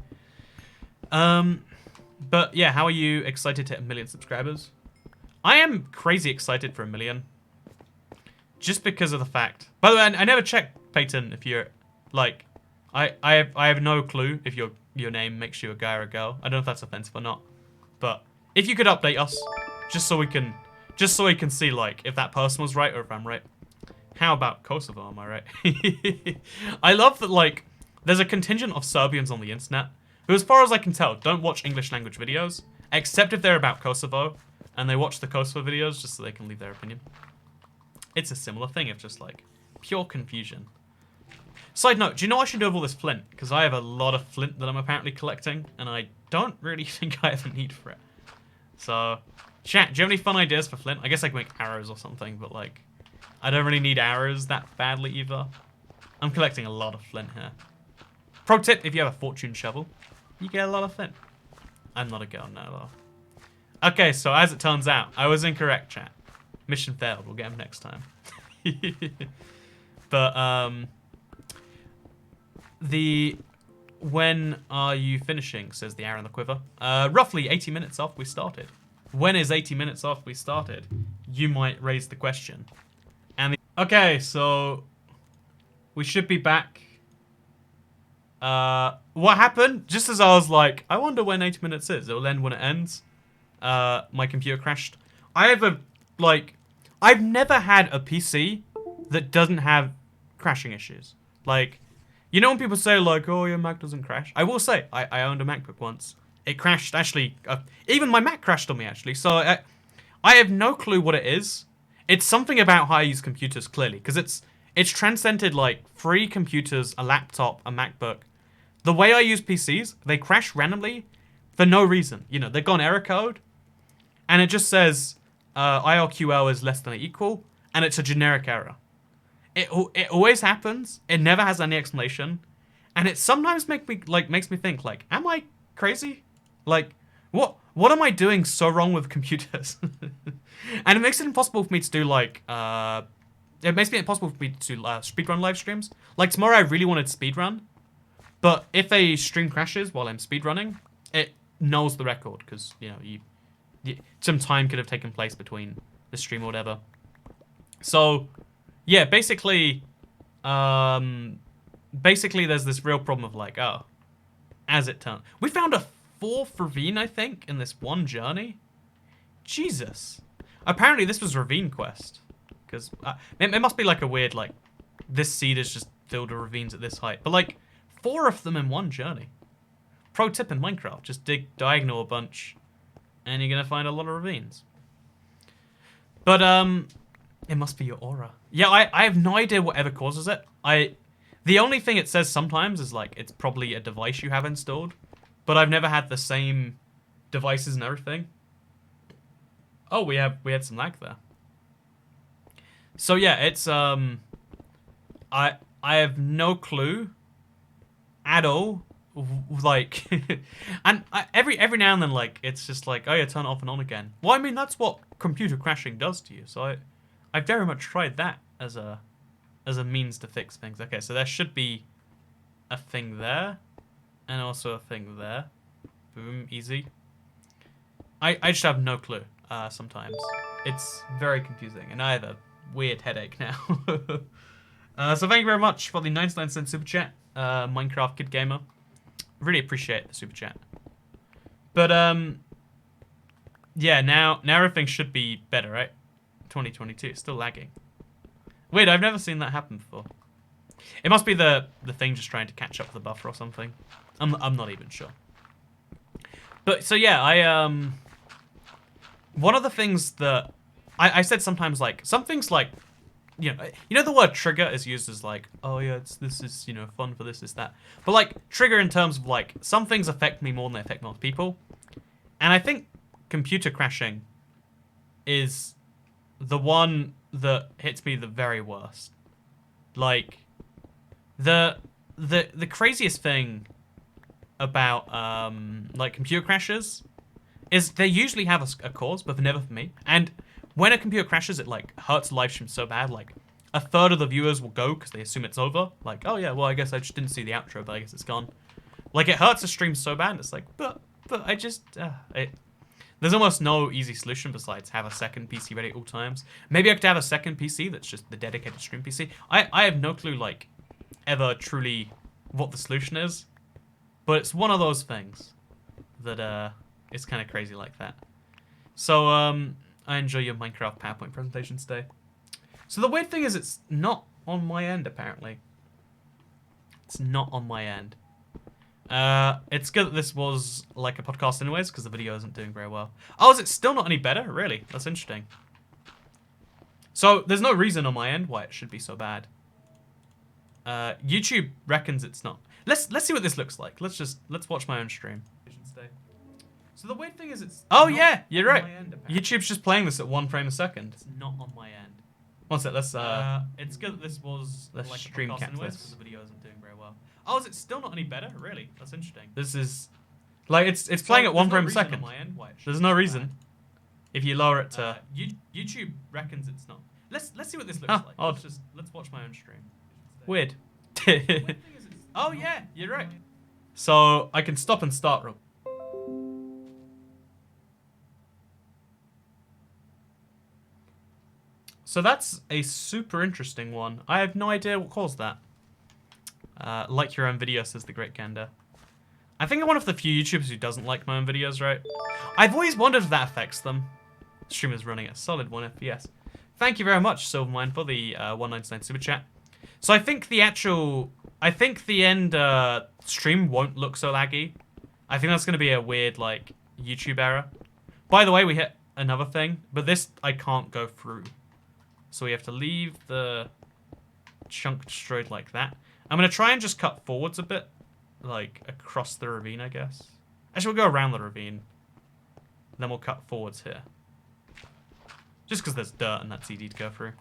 But yeah, how are you excited to hit 1 million subscribers? I am crazy excited for 1 million. Just because of the fact. By the way, I never checked, Peyton, if you're like, I have no clue if your name makes you a guy or a girl. I don't know if that's offensive or not. But if you could update us, just so we can see like if that person was right or if I'm right. How about Kosovo, am I right? I love that, like, there's a contingent of Serbians on the internet who, as far as I can tell, don't watch English language videos, except if they're about Kosovo, and they watch the Kosovo videos just so they can leave their opinion. It's a similar thing of just, like, pure confusion. Side note, do you know what I should do with all this flint? Because I have a lot of flint that I'm apparently collecting, and I don't really think I have a need for it. So, chat, do you have any fun ideas for flint? I guess I can make arrows or something, but, like, I don't really need arrows that badly either. I'm collecting a lot of flint here. Pro tip, if you have a fortune shovel, you get a lot of flint. I'm not a girl, no, though. Okay, so as it turns out, I was incorrect, chat. Mission failed. We'll get him next time. But, when are you finishing, says the arrow in the quiver. Roughly 80 minutes after we started. When is 80 minutes after we started? You might raise the question. Okay, so we should be back. What happened? Just as I was like, I wonder when 80 minutes is. It will end when it ends. My computer crashed. I've never had a PC that doesn't have crashing issues. Like, you know when people say, like, oh, your Mac doesn't crash? I will say, I owned a MacBook once. It crashed, actually. Even my Mac crashed on me, actually. So I have no clue what it is. It's something about how I use computers, clearly, because it's transcended, like, 3 computers, a laptop, a MacBook. The way I use PCs, they crash randomly for no reason. You know, they've gone error code, and it just says IRQL is less than or equal, and it's a generic error. It always happens. It never has any explanation, and it sometimes makes me think, like, am I crazy? Like, what am I doing so wrong with computers? And it makes it impossible for me to do, like, it makes it impossible for me to do speedrun live streams. Like, tomorrow I really wanted to speedrun, but if a stream crashes while I'm speedrunning, it nulls the record, because, you know, some time could have taken place between the stream or whatever. So, yeah, basically there's this real problem of, like, oh, as it turns. We found a 4th ravine, I think, in this one journey. Jesus. Apparently this was Ravine Quest. Because it must be like a weird, like, this seed is just filled with ravines at this height. But, like, 4 of them in one journey. Pro tip in Minecraft, just dig diagonal a bunch, and you're going to find a lot of ravines. But, it must be your aura. Yeah, I have no idea whatever causes it. The only thing it says sometimes is, like, it's probably a device you have installed. but I've never had the same devices and everything. Oh, we had some lag there. So yeah, it's I have no clue at all. Like, and every now and then, like, it's just like, oh yeah, turn it off and on again. Well, I mean, that's what computer crashing does to you. So I very much tried that as a means to fix things. Okay, so there should be a thing there, and also a thing there. Boom, easy. I just have no clue. Sometimes it's very confusing, and I have a weird headache now. So thank you very much for the 99-cent super chat, Minecraft Kid Gamer. Really appreciate the super chat. But yeah, now everything should be better, right? 2022, it's still lagging. Weird, I've never seen that happen before. It must be the thing just trying to catch up with the buffer or something. I'm not even sure. But so yeah, one of the things that I said sometimes, like, some things like, you know the word trigger is used as like, oh yeah, this is, you know, fun for this, that. But like, trigger in terms of like, some things affect me more than they affect most people. And I think computer crashing is the one that hits me the very worst. Like, the craziest thing about like computer crashes is they usually have a cause, but never for me. And when a computer crashes, it like hurts the live stream so bad. Like, a third of the viewers will go because they assume it's over. Like, oh yeah, well, I guess I just didn't see the outro, but I guess it's gone. Like, it hurts the stream so bad. It's like, but I just there's almost no easy solution besides have a second PC ready at all times. Maybe I could have a second PC that's just the dedicated stream PC. I have no clue, like, ever truly what the solution is, but it's one of those things that it's kind of crazy like that. So I enjoy your Minecraft PowerPoint presentation today. So the weird thing is, it's not on my end, apparently. It's not on my end. It's good that this was like a podcast anyways, because the video isn't doing very well. Oh, is it still not any better? Really? That's interesting. So there's no reason on my end why it should be so bad. YouTube reckons it's not. Let's see what this looks like. Let's watch my own stream. So the weird thing is, it's oh yeah, you're right. YouTube's just playing this at 1 frame a second. It's not on my end. One sec, let's it's good that this was like stream a podcast anyways, because the video isn't doing very well. Oh, is it still not any better? Really? That's interesting. This is like, it's playing at 1 frame a second. There's no reason. If you lower it to YouTube reckons it's not. Let's see what this looks like. Let's watch my own stream. Weird. Oh yeah, you're right. So I can stop and start real. So that's a super interesting one. I have no idea what caused that. Like your own video, says the Great Gander. I think I'm one of the few YouTubers who doesn't like my own videos, right? I've always wondered if that affects them. The stream is running at a solid 1 FPS. Thank you very much, Silvermine, for the 199 super chat. So I think the end stream won't look so laggy. I think that's going to be a weird, like, YouTube error. By the way, we hit another thing, but this I can't go through. So we have to leave the chunk destroyed like that. I'm going to try and just cut forwards a bit, like across the ravine, I guess. Actually, we'll go around the ravine. Then we'll cut forwards here. Just because there's dirt and that's easy to go through.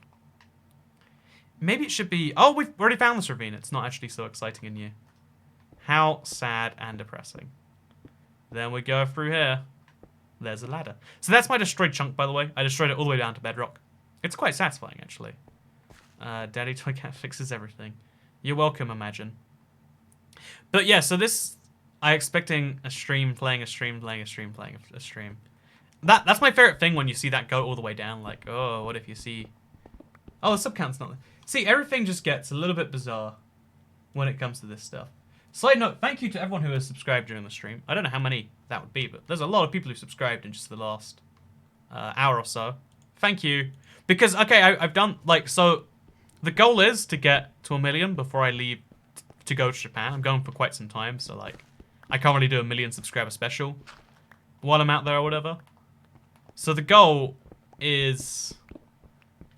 Maybe it should be... Oh, we've already found this ravine. It's not actually so exciting and new. How sad and depressing. Then we go through here. There's a ladder. So that's my destroyed chunk, by the way. I destroyed it all the way down to bedrock. It's quite satisfying, actually. Daddy Toy Cat fixes everything. You're welcome, Imagine. But yeah, so this... I'm expecting a stream, playing a stream, playing a stream, playing a stream. That's my favorite thing when you see that go all the way down. Like, oh, what if you see... Oh, the sub count's not... See, everything just gets a little bit bizarre when it comes to this stuff. Side note, thank you to everyone who has subscribed during the stream. I don't know how many that would be, but there's a lot of people who subscribed in just the last hour or so. Thank you. Because, okay, I've done, like, so the goal is to get to 1 million before I leave to go to Japan. I'm going for quite some time, so, like, I can't really do a 1 million subscriber special while I'm out there or whatever. So the goal is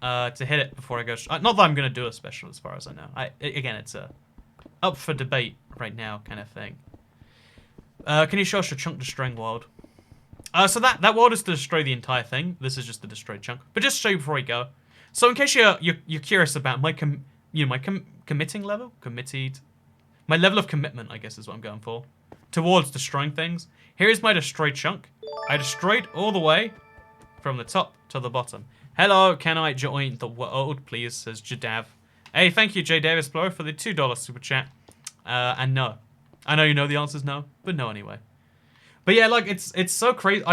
to hit it before I go. Not that I'm going to do a special as far as I know. Again, it's a up for debate right now kind of thing. Can you show us your chunk destroying world? So that world is to destroy the entire thing. This is just the destroyed chunk. But just to show you before we go. So in case you're curious about my committing level, my level of commitment, I guess is what I'm going for, towards destroying things. Here is my destroyed chunk. I destroyed all the way from the top to the bottom. Hello, can I join the world, please? Says Jadav. Hey, thank you, J Davis Blow, for the $2 super chat. And no, I know you know the answer's no, but no anyway. But yeah, like it's so crazy.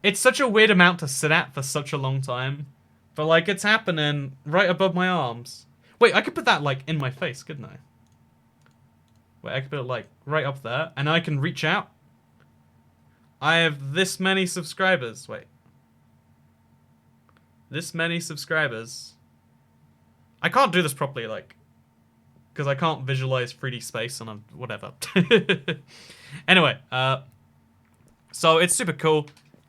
It's such a weird amount to sit at for such a long time, but like it's happening right above my arms. Wait, I could put that like in my face, couldn't I? Wait, I could put it like right up there, and I can reach out. I have this many subscribers. Wait, this many subscribers. I can't do this properly, like, because I can't visualize 3D space and whatever. Anyway, so it's super cool.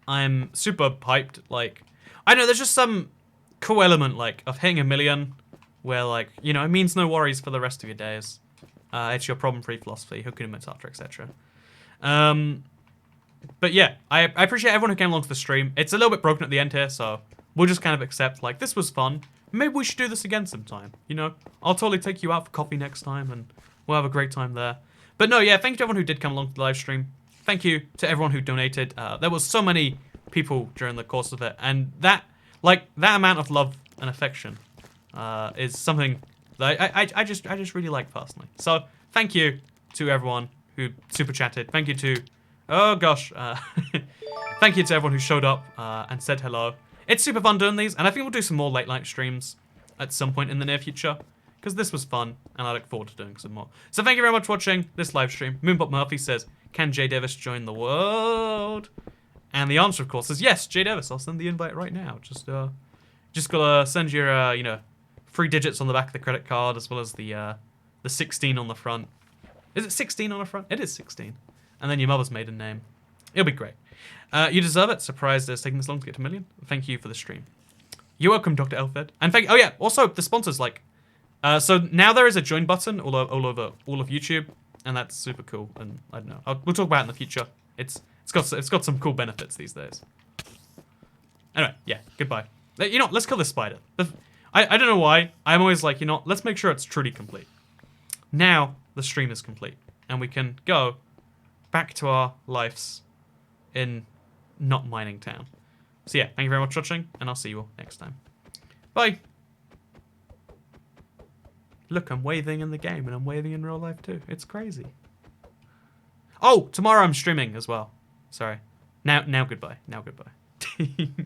I'm super hyped. Like, I know there's just some cool element, like, of hitting 1 million where, like, you know, it means no worries for the rest of your days. It's your problem-free philosophy, Hakuna Matata, etc. But yeah, I appreciate everyone who came along to the stream. It's a little bit broken at the end here, so we'll just kind of accept, like, this was fun. Maybe we should do this again sometime, you know? I'll totally take you out for coffee next time, and we'll have a great time there. But no, yeah, thank you to everyone who did come along to the live stream. Thank you to everyone who donated. There was so many people during the course of it, and that amount of love and affection is something that I just really like personally. So thank you to everyone who super chatted. Thank you to, oh gosh, thank you to everyone who showed up and said hello. It's super fun doing these, and I think we'll do some more late night streams at some point in the near future, because this was fun, and I look forward to doing some more. So thank you very much for watching this live stream. Moonbot Murphy says, can Jay Davis join the world? And the answer, of course, is yes, Jay Davis. I'll send the invite right now. Just gotta send your, you know, 3 digits on the back of the credit card, as well as the 16 on the front. Is it 16 on the front? It is 16. And then your mother's maiden name. It'll be great. You deserve it. Surprised it's taking this long to get to 1 million. Thank you for the stream. You're welcome, Dr. Elfed. And oh yeah, also the sponsors, like, so now there is a join button all over all of YouTube, and that's super cool. And I don't know, we'll talk about it in the future. It's got some cool benefits these days. Anyway, yeah, goodbye. You know, let's kill this spider. I don't know why. I'm always like, you know, let's make sure it's truly complete. Now the stream is complete, and we can go back to our lives in not mining town. So yeah, thank you very much for watching, and I'll see you all next time. Bye! Look, I'm waving in the game, and I'm waving in real life too. It's crazy. Oh, tomorrow I'm streaming as well. Sorry. Now goodbye. Now goodbye.